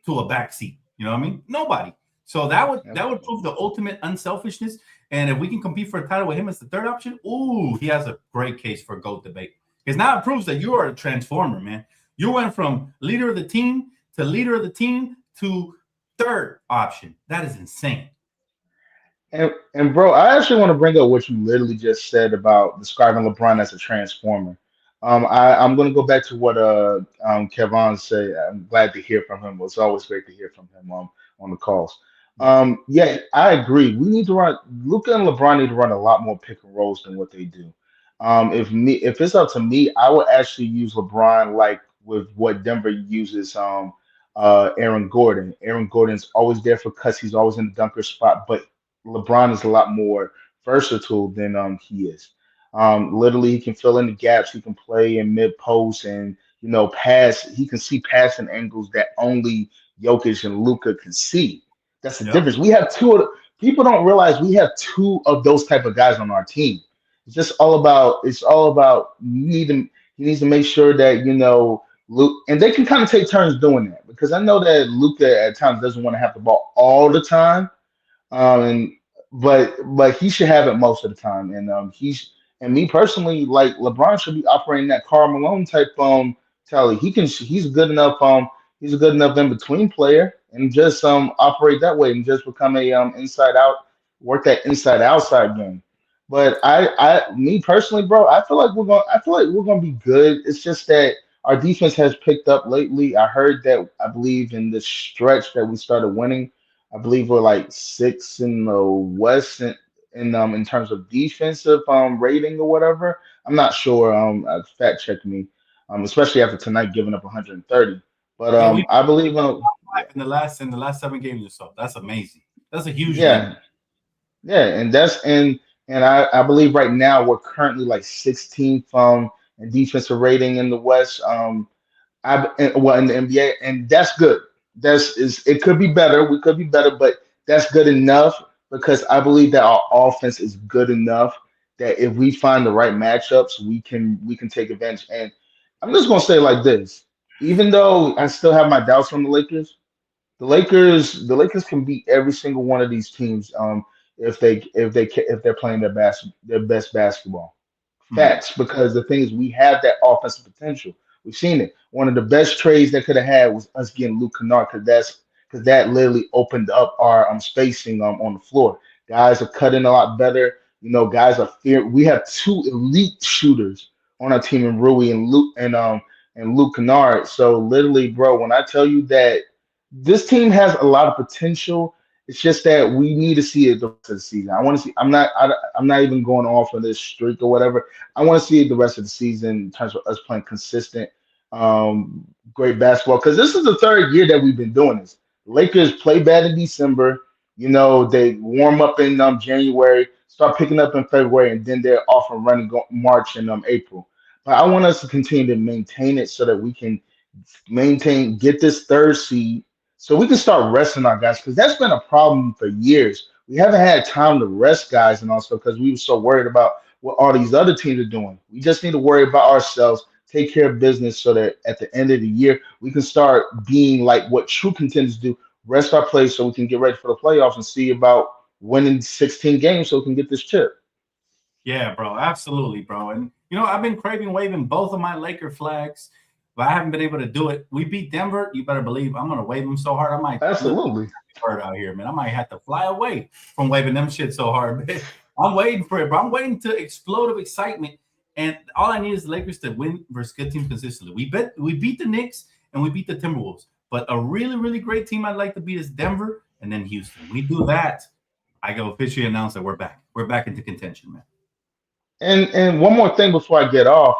to a back seat. You know what I mean? Nobody. So that would absolutely. prove the ultimate unselfishness. And if we can compete for a title with him as the third option, ooh, he has a great case for GOAT debate. Because now it proves that you are a transformer, man. You went from leader of the team to third option. That is insane. And bro, I actually want to bring up what you literally just said about describing LeBron as a transformer. I'm gonna go back to what Kevon said. I'm glad to hear from him. It's always great to hear from him on the calls. Yep. Yeah, I agree. We need to run Luka and LeBron need to run a lot more pick and rolls than what they do. If it's up to me, I would actually use LeBron like with what Denver uses Aaron Gordon. Aaron Gordon's always there for cuts. He's always in the dunker spot, but LeBron is a lot more versatile than he is. Literally, he can fill in the gaps. He can play in mid post and pass. He can see passing angles that only Jokic and Luka can see. That's the Yep. difference. We have two. People don't realize we have two of those type of guys on our team. It's just all about. It's all about. He needs to make sure that Luke, and they can kind of take turns doing that because I know that Luka at times doesn't want to have the ball all the time, and but he should have it most of the time. And me personally, like LeBron should be operating that Karl Malone type tally. He's a good enough in between player and just operate that way and just become a inside out work that inside outside game. But me personally, bro, I feel like we're gonna be good. It's just that our defense has picked up lately. I heard that I believe in the stretch that we started winning. I believe we're like six in the West in terms of defensive rating or whatever. I'm not sure. Fact check me, especially after tonight giving up 130. But Yeah, we I believe five in the last 7 games or so. That's amazing. That's a huge lead. yeah, yeah, and I believe right now we're currently like 16th in defensive rating in the West. Well in the NBA, and that's good. It could be better. We could be better, but that's good enough because I believe that our offense is good enough that if we find the right matchups, we can take advantage. And I'm just gonna say it like this: even though I still have my doubts on the Lakers, the Lakers can beat every single one of these teams if they're playing their best basketball. Mhm. Facts, because the thing is, we have that offensive potential. We've seen it. One of the best trades they could have had was us getting Luke Kennard, because that literally opened up our spacing on the floor. Guys are cutting a lot better. guys are fear. We have two elite shooters on our team in Rui and Luke Kennard. So literally, bro, when I tell you that this team has a lot of potential, it's just that we need to see it the rest of the season. I want to see. I'm not even going off of this streak or whatever. I want to see it the rest of the season in terms of us playing consistent, great basketball. Because this is the third year that we've been doing this. Lakers play bad in December. They warm up in January, start picking up in February, and then they're off and running March and April. But I want us to continue to maintain it so that we can get this third seed so we can start resting our guys because that's been a problem for years. We haven't had time to rest guys and also because we were so worried about what all these other teams are doing. We just need to worry about ourselves, take care of business so that at the end of the year we can start being like what true contenders do, rest our players so we can get ready for the playoffs and see about winning 16 games so we can get this chip. Yeah, bro, absolutely, bro. And I've been craving waving both of my Laker flags, but I haven't been able to do it. We beat Denver. You better believe I'm gonna wave them so hard I might absolutely bird out here, man. I might have to fly away from waving them shit so hard. Man. I'm waiting for it, bro. I'm waiting to explode of excitement. And all I need is the Lakers to win versus good teams consistently. We beat the Knicks and we beat the Timberwolves, but a really, really great team I'd like to beat is Denver and then Houston. We do that, I go officially announce that we're back. We're back into contention, man. And one more thing before I get off,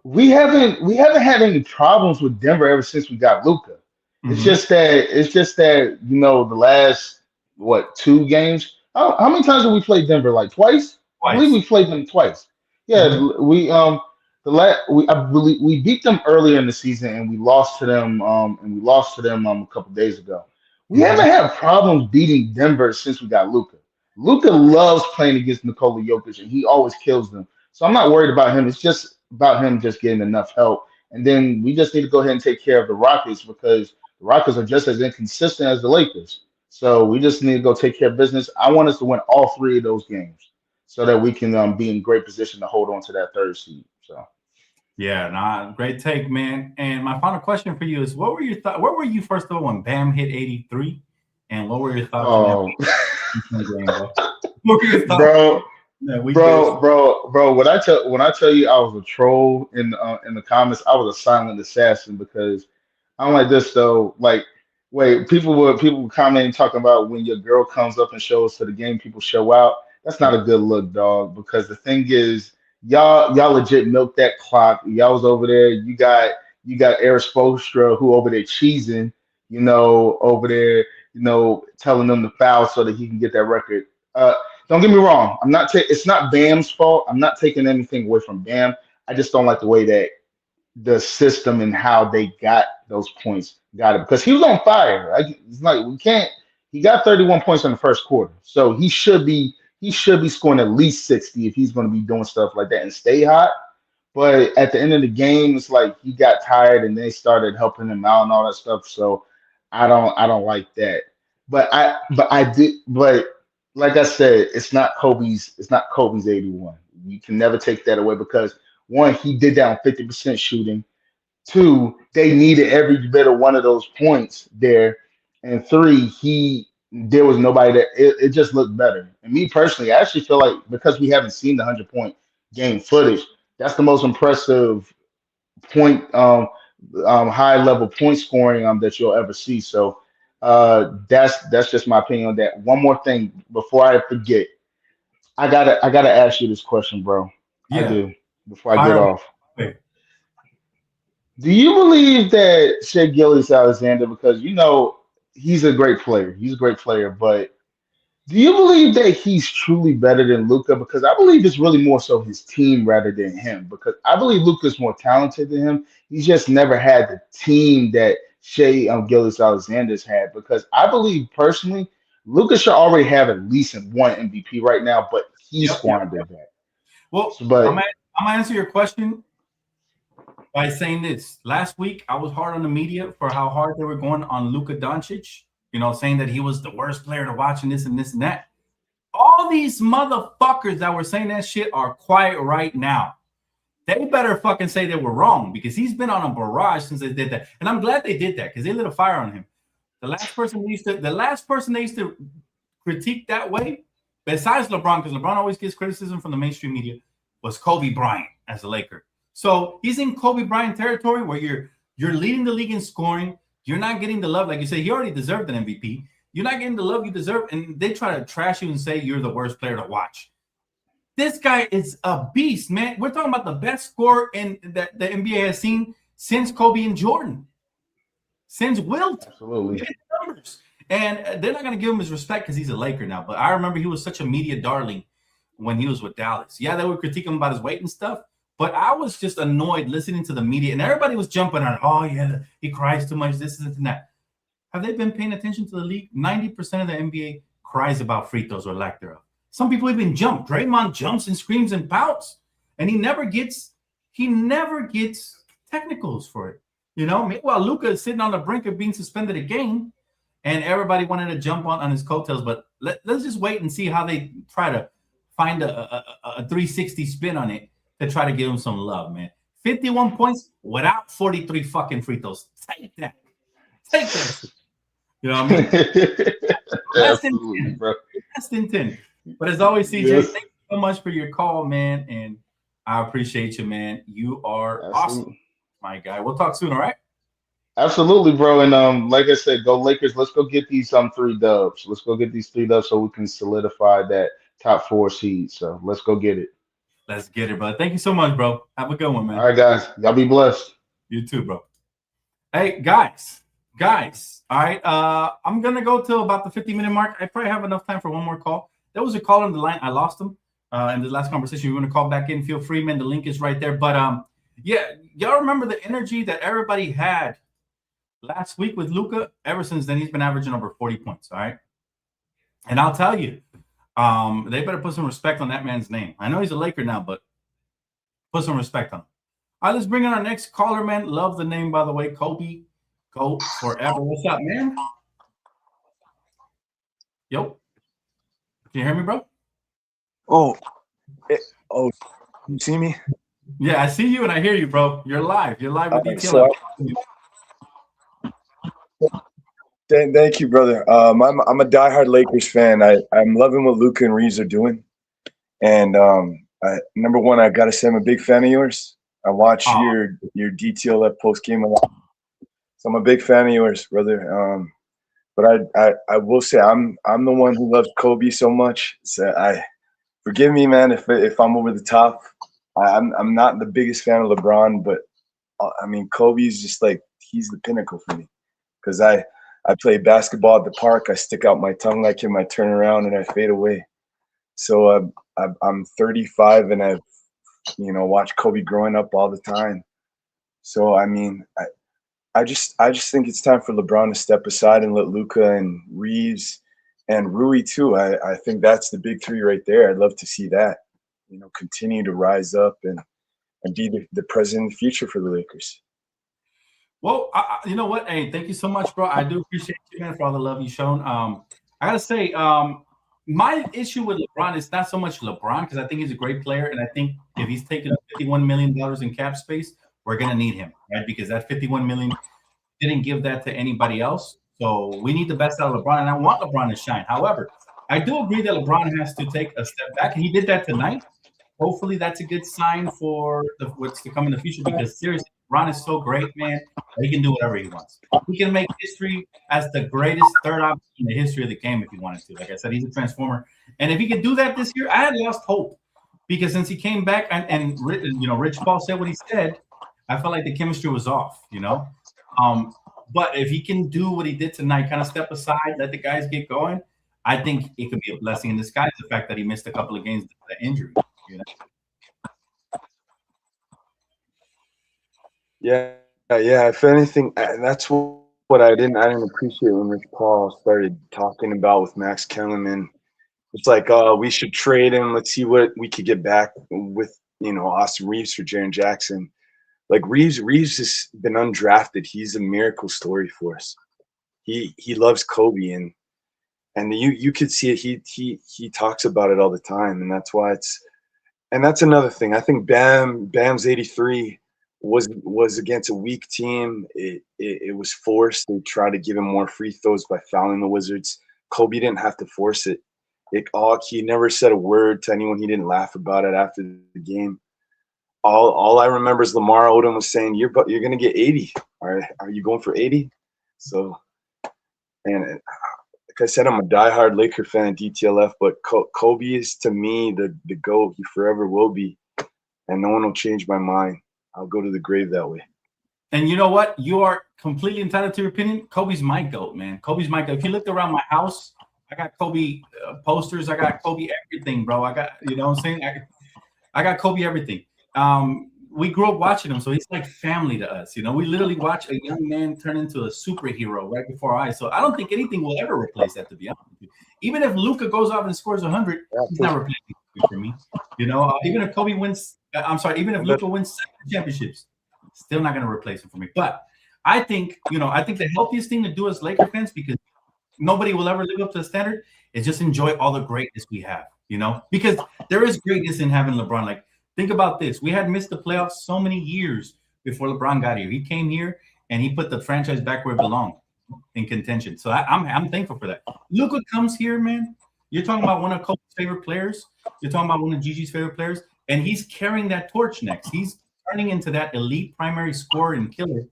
we haven't had any problems with Denver ever since we got Luka. It's just that the last two games. How many times have we played Denver? Like twice? I believe we played them twice. Yeah, I believe we beat them earlier in the season and we lost to them a couple days ago. We haven't had problems beating Denver since we got Luka. Luka loves playing against Nikola Jokic and he always kills them. So I'm not worried about him. It's just about him just getting enough help. And then we just need to go ahead and take care of the Rockets because the Rockets are just as inconsistent as the Lakers. So we just need to go take care of business. I want us to win all three of those games so that we can be in great position to hold on to that third seed. So, yeah, great take, man. And my final question for you is: what were your thoughts? Where were you first of all when Bam hit 83? And what were your thoughts? Bro. When I tell you I was a troll in the comments, I was a silent assassin because I'm like this though. Like, wait, people were commenting talking about when your girl comes up and shows to the game, people show out. That's not a good look, dog. Because the thing is, y'all legit milked that clock. Y'all was over there. You got Eric Spoelstra who over there cheesing, over there, telling them to foul so that he can get that record. Don't get me wrong. It's not Bam's fault. I'm not taking anything away from Bam. I just don't like the way that the system and how they got those points got it because he was on fire. It's like we can't. He got 31 points in the first quarter, so he should be scoring at least 60 if he's going to be doing stuff like that and stay hot. But at the end of the game, it's like he got tired and they started helping him out and all that stuff. So I don't like that. But like I said, it's not Kobe's 81. You can never take that away because one, he did that on 50% shooting. Two, they needed every bit of one of those points there. And three, there was nobody that it just looked better. And me personally, I actually feel like because we haven't seen the 100-point game footage, that's the most impressive point high level point scoring that you'll ever see. So that's just my opinion on that. One more thing before I forget, I gotta ask you this question, bro. Yeah. I do before I get off. Do you believe that Shea Gilgeous-Alexander, because he's a great player, but do you believe that he's truly better than Luka? Because I believe it's really more so his team rather than him. Because I believe Luka's more talented than him. He's just never had the team that Shea Gilgeous-Alexander's had. Because I believe personally, Luka should already have at least one MVP right now, but he squandered that. Well, but I'm gonna answer your question by saying this. Last week, I was hard on the media for how hard they were going on Luka Doncic. Saying that he was the worst player to watch and this and this and that. All these motherfuckers that were saying that shit are quiet right now. They better fucking say they were wrong because he's been on a barrage since they did that. And I'm glad they did that because they lit a fire on him. The last person they used to critique that way besides LeBron, because LeBron always gets criticism from the mainstream media, was Kobe Bryant as a Laker. So he's in Kobe Bryant territory where you're leading the league in scoring. You're not getting the love. Like you say, he already deserved an MVP. You're not getting the love you deserve. And they try to trash you and say you're the worst player to watch. This guy is a beast, man. We're talking about the best scorer that the NBA has seen since Kobe and Jordan. Since Wilt. Absolutely. Numbers. And they're not going to give him his respect because he's a Laker now. But I remember he was such a media darling when he was with Dallas. Yeah, they would critique him about his weight and stuff. But I was just annoyed listening to the media. And everybody was jumping on, oh, yeah, he cries too much, this and that. Have they been paying attention to the league? 90% of the NBA cries about free throws or lack thereof. Some people even jump. Draymond jumps and screams and pouts. And he never gets technicals for it. You know, meanwhile, Luka is sitting on the brink of being suspended a game. And everybody wanted to jump on his coattails, but let's just wait and see how they try to find a 360 spin on it to try to give him some love, man. 51 points without 43 fucking free throws. Take that. Take that. You know what I mean? Less than 10, bro. Less than 10. But as always, CJ, yes. Thank you so much for your call, man. And I appreciate you, man. You are awesome, my guy. We'll talk soon, all right? Absolutely, bro. And like I said, go Lakers. Let's go get these 3 dubs. Let's go get these 3 dubs so we can solidify that top 4 seed. So let's go get it. Let's get it, bro. Thank you so much, bro. Have a good one, man. All right, guys. Y'all be blessed. You too, bro. Hey, guys. All right. I'm gonna go till about the 50-minute mark. I probably have enough time for one more call. There was a call on the line. I lost him in the last conversation. You want to call back in? Feel free, man. The link is right there. But yeah, y'all remember the energy that everybody had last week with Luka? Ever since then, he's been averaging over 40 points. All right. And I'll tell you, they better put some respect on that man's name. I know he's a Laker now, but put some respect on him. All right, let's bring in our next caller, man. Love the name, by the way. Kobe. Go forever. What's up, man? Yo. Can you hear me, bro? You see me? Yeah, I see you and I hear you, bro. You're live. You're live with DTL. Thank you, brother. I'm a diehard Lakers fan. I'm loving what Luka and Reeves are doing. And number one, I gotta say I'm a big fan of yours. I watch your detail at post game a lot. So I'm a big fan of yours, brother. But I will say I'm the one who loves Kobe so much. So forgive me, man, if I'm over the top. I'm not the biggest fan of LeBron, but I mean Kobe's just like he's the pinnacle for me. Because I play basketball at the park. I stick out my tongue like him. I turn around and I fade away. So I'm 35 and I've watched Kobe growing up all the time. So I mean I just think it's time for LeBron to step aside and let Luka and Reeves and Rui too. I think that's the big 3 right there. I'd love to see that, continue to rise up and be the present and future for the Lakers. Well, you know what? Hey, thank you so much, bro. I do appreciate you, man, for all the love you've shown. I gotta say, my issue with LeBron is not so much LeBron because I think he's a great player, and I think if he's taking $51 million in cap space, we're gonna need him, right? Because that $51 million didn't give that to anybody else. So we need the best out of LeBron, and I want LeBron to shine. However, I do agree that LeBron has to take a step back, and he did that tonight. Hopefully, that's a good sign for what's to come in the future. Because seriously, LeBron is so great, man. He can do whatever he wants. He can make history as the greatest third option in the history of the game if he wanted to. Like I said, he's a transformer, and if he could do that this year, I had lost hope because since he came back and Rich Paul said what he said. I felt like the chemistry was off, But if he can do what he did tonight, kind of step aside, let the guys get going, I think it could be a blessing in disguise, the fact that he missed a couple of games due to the injury. Yeah. If anything, and that's what I didn't appreciate when Rich Paul started talking about with Max Kellerman. It's like, we should trade him. Let's see what we could get back with, Austin Reeves for Jaren Jackson. Like Reeves has been undrafted. He's a miracle story for us. He loves Kobe and you could see it. He talks about it all the time, and that's why that's another thing. I think Bam's 83 was against a weak team. It was forced. They tried to give him more free throws by fouling the Wizards. Kobe didn't have to force it. He never said a word to anyone. He didn't laugh about it after the game. All I remember is Lamar Odom was saying, "You're going to get 80. Are you going for 80?" So, and like I said, I'm a diehard Laker fan at DTLF, but Kobe is to me the GOAT. He forever will be, and no one will change my mind. I'll go to the grave that way. And you know what? You are completely entitled to your opinion. Kobe's my GOAT, man. Kobe's my GOAT. If you looked around my house, I got Kobe posters. I got Kobe everything, bro. I got, you know what I'm saying? I got Kobe everything. We grew up watching him, so he's like family to us. You know, we literally watch a young man turn into a superhero right before our eyes. So I don't think anything will ever replace that, to be honest with you. Even if Luka goes off and scores 100, he's not replacing it for me. You know, even if Kobe wins, even if Luka wins 7 championships, still not going to replace him for me. But I think the healthiest thing to do as Laker fans, because nobody will ever live up to the standard, is just enjoy all the greatness we have, you know, because there is greatness in having LeBron. Like, think about this. We had missed the playoffs so many years before LeBron got here. He came here and he put the franchise back where it belonged, in contention. So I'm thankful for that. Luka comes here, man. You're talking about one of Kobe's favorite players. You're talking about one of Gigi's favorite players. And he's carrying that torch next. He's turning into that elite primary scorer and killer,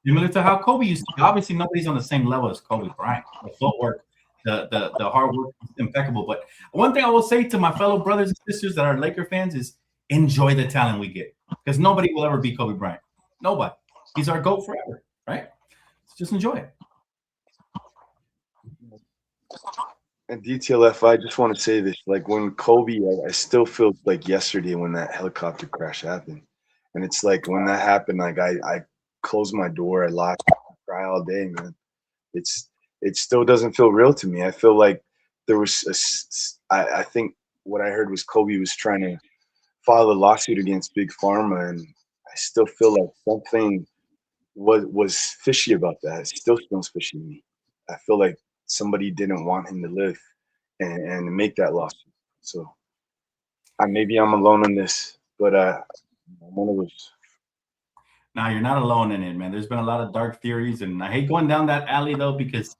similar to how Kobe used to be. Obviously, nobody's on the same level as Kobe Bryant. The footwork, the hard work is impeccable. But one thing I will say to my fellow brothers and sisters that are Laker fans is enjoy the talent we get, because nobody will ever be Kobe Bryant. Nobody. He's our GOAT forever, right? So just enjoy it. And DTLF, I just want to say this. Like, when Kobe, I still feel like yesterday when that helicopter crash happened. And it's like, when that happened, like I closed my door, I locked, I cry all day, man. It still doesn't feel real to me. I feel like there was I think what I heard was Kobe was trying to file a lawsuit against Big Pharma, and I still feel like something was fishy about that. It still smells fishy to me. I feel like somebody didn't want him to live and make that lawsuit. So maybe I'm alone in this, but I'm one of those. Now, you're not alone in it, man. There's been a lot of dark theories, and I hate going down that alley, though, because,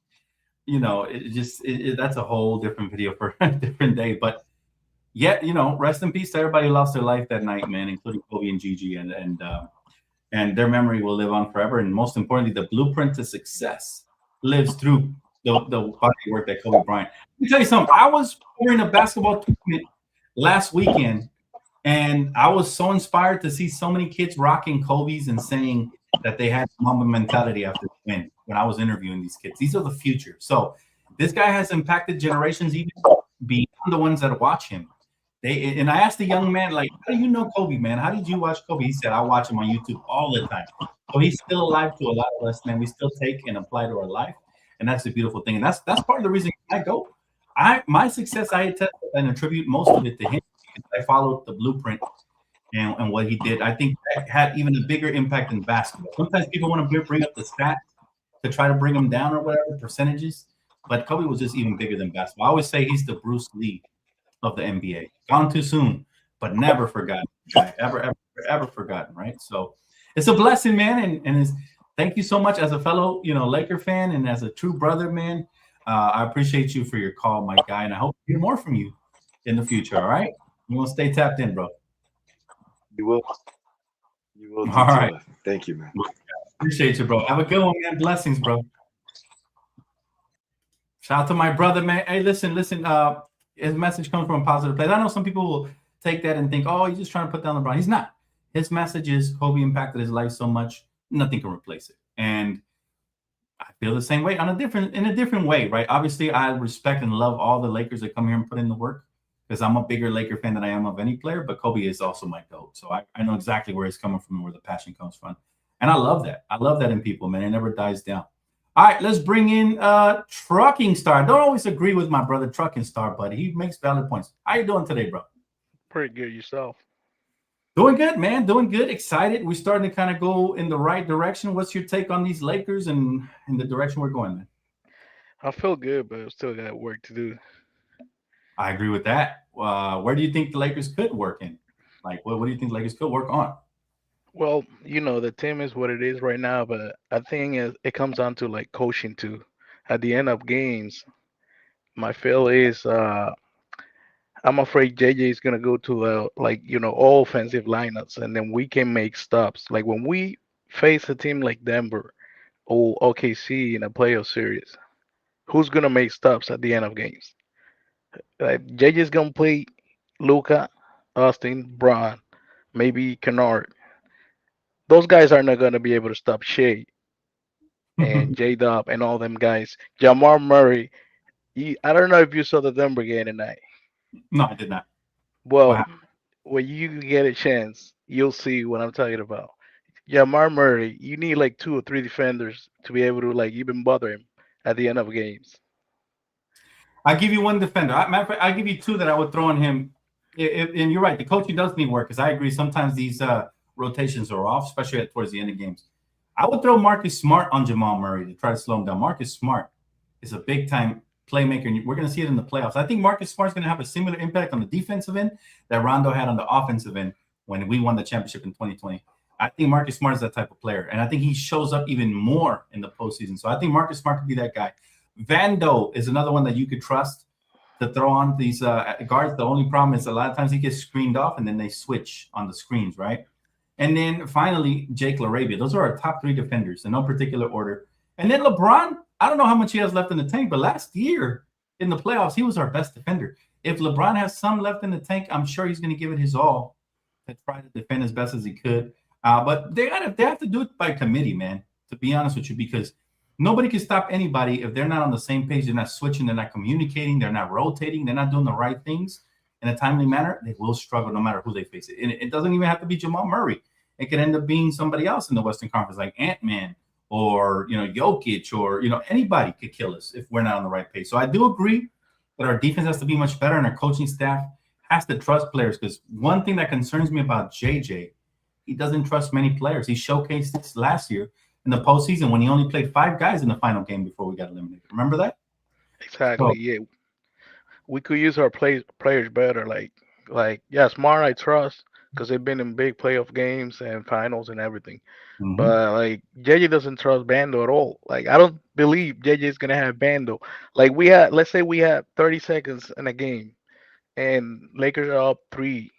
you know, that's a whole different video for a different day. But yet, you know, rest in peace to everybody who lost their life that night, man, including Kobe and Gigi, and their memory will live on forever. And most importantly, the blueprint to success lives through the body work that Kobe Bryant. Let me tell you something. I was covering a basketball tournament last weekend, and I was so inspired to see so many kids rocking Kobe's and saying that they had Mamba mentality after the win when I was interviewing these kids. These are the future. So this guy has impacted generations even beyond the ones that watch him. And I asked the young man, like, how do you know Kobe, man? How did you watch Kobe? He said, I watch him on YouTube all the time. So he's still alive to a lot of us, man. We still take and apply to our life. And that's the beautiful thing. And that's part of the reason I go. My success, I attest and attribute most of it to him, because I followed the blueprint and what he did. I think that had even a bigger impact in basketball. Sometimes people want to bring up the stats to try to bring them down or whatever, percentages. But Kobe was just even bigger than basketball. I always say he's the Bruce Lee of the NBA. Gone too soon, but never forgotten. Ever forgotten, right? So it's a blessing, man. And thank you so much as a fellow, you know, Laker fan and as a true brother, man. I appreciate you for your call, my guy, and I hope to hear more from you in the future. All right, you want to stay tapped in, bro. You will. All right. Thank you, man. Appreciate you, bro. Have a good one, man. Blessings, bro. Shout out to my brother, man. Hey, listen. His message comes from a positive place. I know some people will take that and think, oh, he's just trying to put down LeBron. He's not. His message is Kobe impacted his life so much, nothing can replace it. And I feel the same way in a different way, right? Obviously, I respect and love all the Lakers that come here and put in the work, because I'm a bigger Laker fan than I am of any player, but Kobe is also my GOAT. So I know exactly where he's coming from and where the passion comes from. And I love that. I love that in people, man. It never dies down. All right, let's bring in Trucking Star. I don't always agree with my brother Trucking Star, but he makes valid points. How you doing today, bro? Pretty good. Yourself? Doing good, man. Doing good. Excited. We're starting to kind of go in the right direction. What's your take on these Lakers and in the direction we're going, man? I feel good, but I still got work to do. I agree with that. Where do you think the Lakers could work in? Like, what do you think the Lakers could work on? Well, you know, the team is what it is right now, but I think it comes down to like coaching too. At the end of games, my feel is I'm afraid JJ is gonna go to all offensive lineups, and then we can make stops. Like when we face a team like Denver or OKC in a playoff series, who's gonna make stops at the end of games? JJ is gonna play Luka, Austin, Bron, maybe Kennard. Those guys are not gonna be able to stop Shea and J Dub and all them guys. Jamar Murray. I don't know if you saw the Denver game tonight. No, I did not. Well, Wow. when you get a chance, you'll see what I'm talking about. Jamar Murray, you need like 2 or 3 defenders to be able to like even bother him at the end of games. I give you one defender. Matter of fact, I give you 2 that I would throw on him. And you're right, the coaching does need work because I agree. Sometimes these rotations are off, especially towards the end of games. I would throw Marcus Smart on Jamal Murray to try to slow him down. Marcus Smart is a big time playmaker, and we're going to see it in the playoffs. I think Marcus Smart's going to have a similar impact on the defensive end that Rondo had on the offensive end when we won the championship in 2020. I think Marcus Smart is that type of player, and I think he shows up even more in the postseason. So I think Marcus Smart could be that guy. Vando is another one that you could trust to throw on these guards. The only problem is a lot of times he gets screened off, and then they switch on the screens, right? And then finally, Jake LaRavia. Those are our top 3 defenders in no particular order. And then LeBron, I don't know how much he has left in the tank, but last year in the playoffs, he was our best defender. If LeBron has some left in the tank, I'm sure he's going to give it his all to try to defend as best as he could. But they have to do it by committee, man, to be honest with you, because nobody can stop anybody if they're not on the same page. They're not switching. They're not communicating. They're not rotating. They're not doing the right things in a timely manner. They will struggle no matter who they face. And it doesn't even have to be Jamal Murray. It could end up being somebody else in the Western Conference, like Ant-Man or, Jokic or, anybody could kill us if we're not on the right page. So I do agree that our defense has to be much better and our coaching staff has to trust players, because one thing that concerns me about JJ, he doesn't trust many players. He showcased this last year in the postseason when he only played 5 guys in the final game before we got eliminated. Remember that? Exactly. Yeah, we could use our players better. Smart I trust because they've been in big playoff games and finals and everything. Mm-hmm. But like JJ doesn't trust Bando at all. Like I don't believe JJ is gonna have Bando. Like let's say we have 30 seconds in a game, and Lakers are up 3.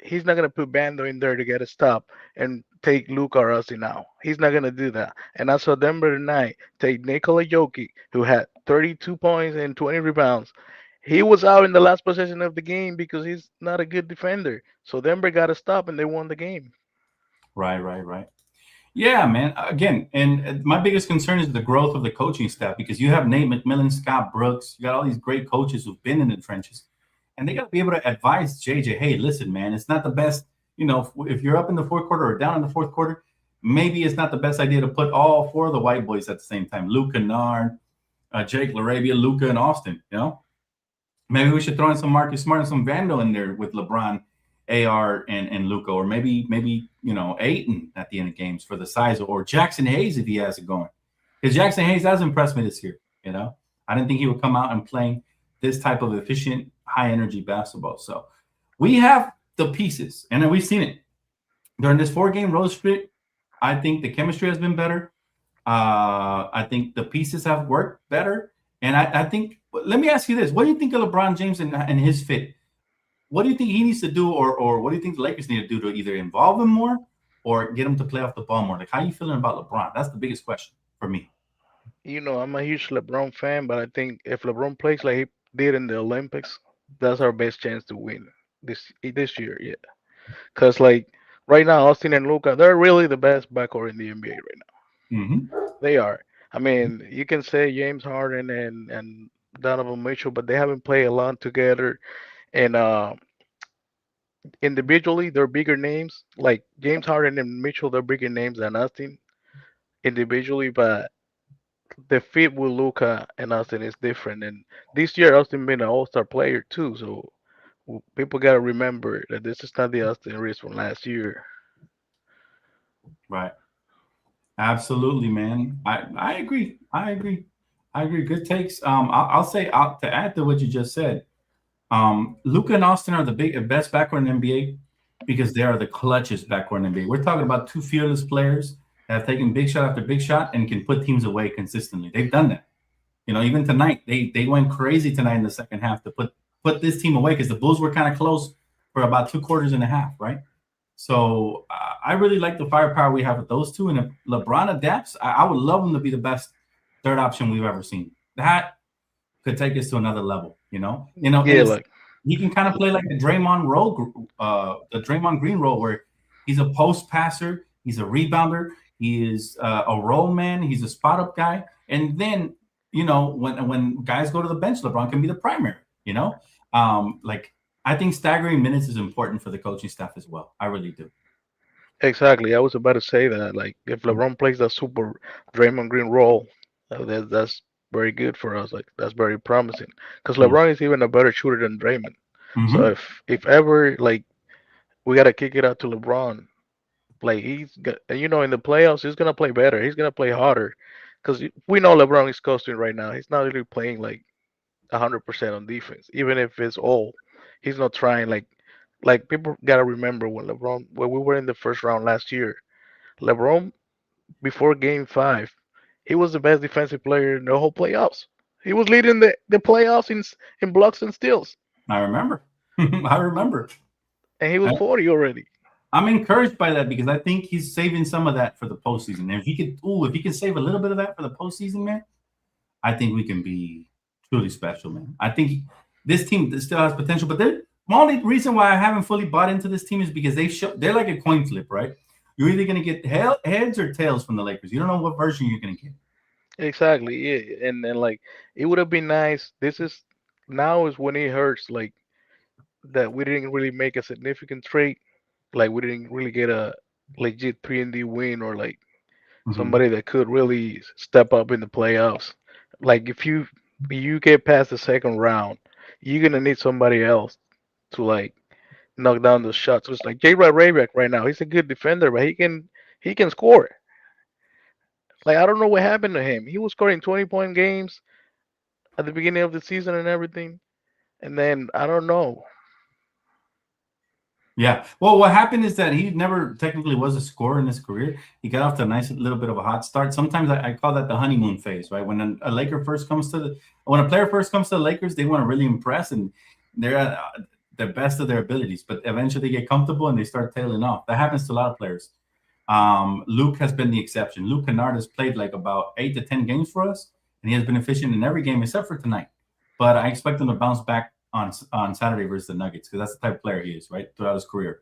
He's not gonna put Bando in there to get a stop and take Luka or Austin now. He's not gonna do that. And I saw Denver tonight take Nikola Jokic, who had 32 points and 20 rebounds. He was out in the last possession of the game because he's not a good defender. So Denver got to stop, and they won the game. Right. Yeah, man. Again, and my biggest concern is the growth of the coaching staff, because you have Nate McMillan, Scott Brooks. You got all these great coaches who've been in the trenches, and they got to be able to advise JJ, hey, listen, man, it's not the best. If you're up in the fourth quarter or down in the fourth quarter, maybe it's not the best idea to put all 4 of the white boys at the same time. Luka, Kennard, Jake LaRavia, Luka, and Austin, Maybe we should throw in some Marcus Smart and some Vando in there with LeBron, AR, and Luka, or maybe Ayton at the end of games for the size, or Jackson Hayes if he has it going. Because Jackson Hayes has impressed me this year, I didn't think he would come out and play this type of efficient, high-energy basketball. So we have the pieces, and we've seen it. During this 4-game road trip, I think the chemistry has been better. I think the pieces have worked better. And I think, let me ask you this. What do you think of LeBron James and his fit? What do you think he needs to do, or what do you think the Lakers need to do to either involve him more or get him to play off the ball more? Like, how are you feeling about LeBron? That's the biggest question for me. I'm a huge LeBron fan, but I think if LeBron plays like he did in the Olympics, that's our best chance to win this year, yeah. Because, right now, Austin and Luka, they're really the best backcourt in the NBA right now. Mm-hmm. They are. I mean, you can say James Harden and Donovan Mitchell, but they haven't played a lot together. And individually, they're bigger names. Like James Harden and Mitchell, they're bigger names than Austin individually, but the fit with Luka and Austin is different. And this year, Austin been an all-star player too. So people got to remember that this is not the Austin Reeves from last year. Right. Absolutely, man. I agree. Good takes. I'll say to add to what you just said, Luka and Austin are the best backcourt in the NBA because they are the clutchest backcourt in the NBA. We're talking about 2 fearless players that have taken big shot after big shot and can put teams away consistently. They've done that. You know, even tonight, they went crazy tonight in the second half to put this team away because the Bulls were kind of close for about 2 quarters and a half, right? So I really like the firepower we have with those two. And if LeBron adapts, I would love him to be the best third option we've ever seen. That could take us to another level, you know. And like he can kind of play like the Draymond Green role, where he's a post passer, he's a rebounder, he is a roll man, he's a spot up guy, and then you know when guys go to the bench, LeBron can be the primary. You know, like I think staggering minutes is important for the coaching staff as well. I really do. exactly. I was about to say that. Like if LeBron plays that super Draymond Green role, that's very good for us. Like that's very promising because Yeah. LeBron is even a better shooter than Draymond. So Mhm. if ever like we gotta kick it out to LeBron, like he's got, you know, in the playoffs he's gonna play better. He's gonna play harder because we know LeBron is coasting right now. He's not really playing like 100% on defense, even if it's all. He's not trying like people gotta remember when we were in the first round last year. LeBron before Game 5, he was the best defensive player in the whole playoffs. He was leading the playoffs in blocks and steals, I remember. I remember. and he was 40 already. I'm encouraged by that because I think he's saving some of that for the postseason. And if he can save a little bit of that for the postseason, man, I think we can be truly special, man. I think this team still has potential, but the only reason why I haven't fully bought into this team is because they're like a coin flip, right? You're either going to get heads or tails from the Lakers. You don't know what version you're going to get. Exactly, yeah, and like it would have been nice. This is now is when it hurts, like that we didn't really make a significant trade, like we didn't really get a legit 3-and-D win or like Mhm. somebody that could really step up in the playoffs. Like if you get past the second round, you're gonna need somebody else to like knock down the shots. It's like J. Rod Rayback right now. He's a good defender, but he can score. Like I don't know what happened to him. He was scoring 20-point games at the beginning of the season and everything, and then I don't know. Yeah. Well, what happened is that he never technically was a scorer in his career. He got off to a nice little bit of a hot start. Sometimes I call that the honeymoon phase, right? When when a player first comes to the Lakers, they want to really impress and they're at the best of their abilities, but eventually they get comfortable and they start tailing off. That happens to a lot of players. Luke has been the exception. Luke Kennard has played like about 8 to 10 games for us, and he has been efficient in every game except for tonight. But I expect him to bounce back on Saturday versus the Nuggets because that's the type of player he is, right, throughout his career.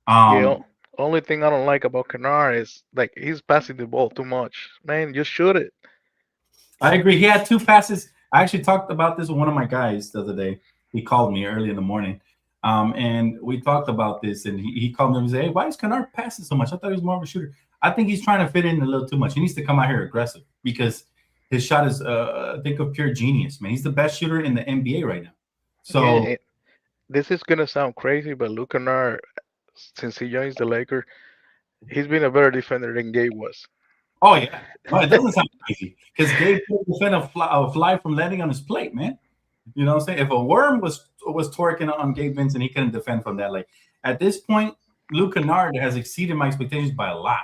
Yeah. Um, Only thing I don't like about Kennard is like he's passing the ball too much. Man, just shoot it. I agree. He had 2 passes. I actually talked about this with one of my guys the other day. He called me early in the morning, and we talked about this. And he called me and said, "Hey, why is Kennard passing so much? I thought he was more of a shooter." I think he's trying to fit in a little too much. He needs to come out here aggressive because his shot is, think of pure genius, man. He's the best shooter in the NBA right now. Yeah, So this is gonna sound crazy, but Luka Kennard, since he joins the Lakers, he's been a better defender than Gabe was. oh yeah, no, it doesn't sound crazy because Gabe couldn't defend a fly from landing on his plate, man. You know what I'm saying? If a worm was twerking on Gabe Vincent, he couldn't defend from that. Like at this point, Luke Kennard has exceeded my expectations by a lot.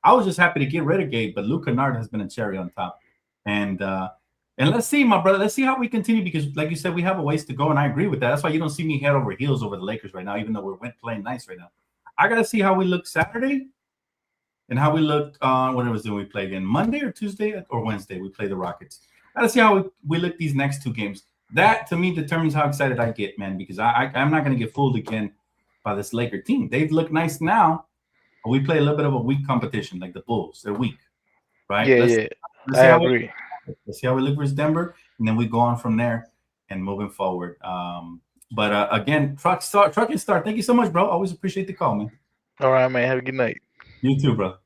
I was just happy to get rid of Gabe, but Luke Kennard has been a cherry on top. And let's see, my brother. Let's see how we continue because, like you said, we have a ways to go, and I agree with that. That's why you don't see me head over heels over the Lakers right now, even though we're playing nice right now. I gotta see how we look Saturday and how we looked on what it was doing. We played again Monday or Tuesday or Wednesday. We play the Rockets. I gotta see how we look these next 2 games. That to me determines how excited I get, man, because I'm not gonna get fooled again by this Laker team. They've looked nice now, but we play a little bit of a weak competition, like the Bulls. They're weak, right? Yeah, Let's yeah, let's I see how we agree. let's see how we look versus Denver, and then we go on from there and moving forward. But again, truck and start. Thank you so much, bro. Always appreciate the call, man. All right, man. Have a good night. You too, bro.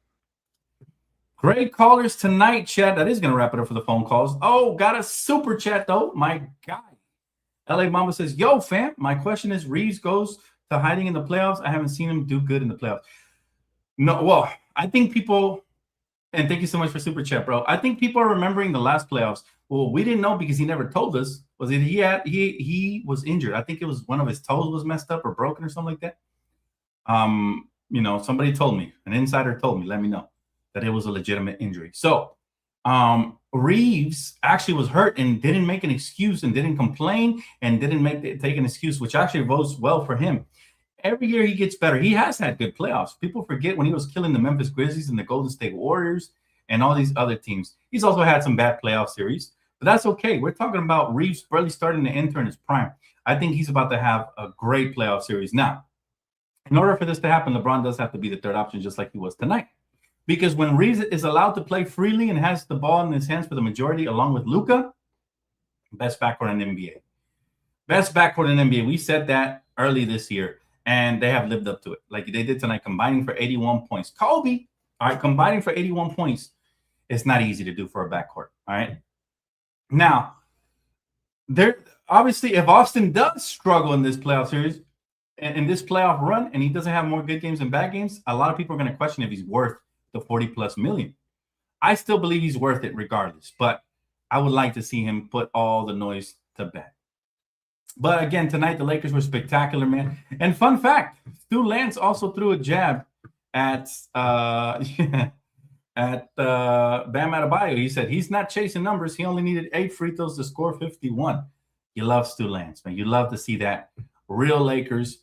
Great callers tonight, chat. That is going to wrap it up for the phone calls. Oh, got a super chat, though. My guy. LA Mama says, yo, fam, my question is Reeves goes to hiding in the playoffs. I haven't seen him do good in the playoffs. No, well, I think people, and thank you so much for super chat, bro. I think people are remembering the last playoffs. Well, we didn't know because he never told us. Was it he was injured? I think it was one of his toes was messed up or broken or something like that. Somebody told me, an insider told me, let me know that it was a legitimate injury. So Reeves actually was hurt and didn't make an excuse and didn't complain and didn't take an excuse, which actually bodes well for him. Every year he gets better. He has had good playoffs. People forget when he was killing the Memphis Grizzlies and the Golden State Warriors and all these other teams. He's also had some bad playoff series, but that's okay. We're talking about Reeves barely starting to enter in his prime. I think he's about to have a great playoff series. Now, in order for this to happen, LeBron does have to be the third option, just like he was tonight. Because when Reeves is allowed to play freely and has the ball in his hands for the majority, along with Luka, best backcourt in the NBA. Best backcourt in the NBA. We said that early this year, and they have lived up to it. Like they did tonight, combining for 81 points. Kobe, all right, combining for 81 points. It's not easy to do for a backcourt, all right? Now, there obviously, if Austin does struggle in this playoff series, and in this playoff run, and he doesn't have more good games than bad games, a lot of people are going to question if he's worth the 40+ million. I still believe he's worth it regardless, but I would like to see him put all the noise to bed. But again, tonight the Lakers were spectacular, man. And fun fact, Stu Lance also threw a jab at Bam Adebayo. He said he's not chasing numbers. He only needed 8 free throws to score 51. You love Stu Lance, man. You love to see that. Real Lakers,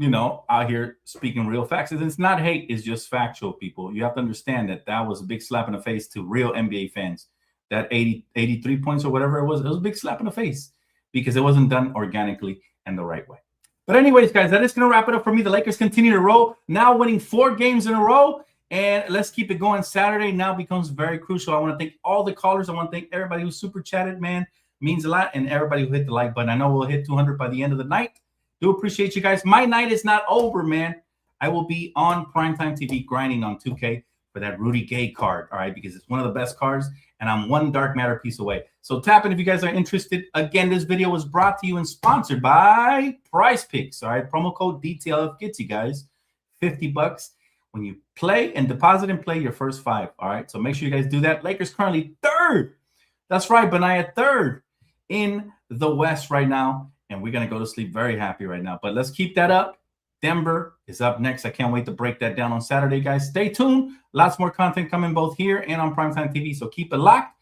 out here speaking real facts. And it's not hate, it's just factual, people. You have to understand that was a big slap in the face to real NBA fans. That 83 points or whatever it was a big slap in the face because it wasn't done organically and the right way. But anyways, guys, that is going to wrap it up for me. The Lakers continue to roll, now winning 4 games in a row. And let's keep it going. Saturday now becomes very crucial. I want to thank all the callers. I want to thank everybody who super chatted, man. Means a lot. And everybody who hit the like button. I know we'll hit 200 by the end of the night. Do appreciate you guys. My night is not over, man. I will be on Primetime TV grinding on 2K for that Rudy Gay card, all right, because it's one of the best cards, and I'm one dark matter piece away. So tap in if you guys are interested. Again, this video was brought to you and sponsored by Prize Picks, all right? Promo code DTLF gets you guys $50 when you play and deposit and play your first 5, all right? So make sure you guys do that. Lakers currently 3rd. That's right, Benaya 3rd in the West right now. And we're going to go to sleep very happy right now. But let's keep that up. Denver is up next. I can't wait to break that down on Saturday, guys. Stay tuned. Lots more content coming both here and on Primetime TV. So keep it locked.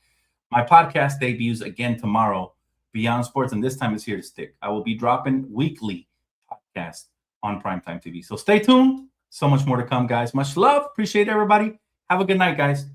My podcast debuts again tomorrow, Beyond Sports, and this time it's here to stick. I will be dropping weekly podcasts on Primetime TV. So stay tuned. So much more to come, guys. Much love. Appreciate everybody. Have a good night, guys.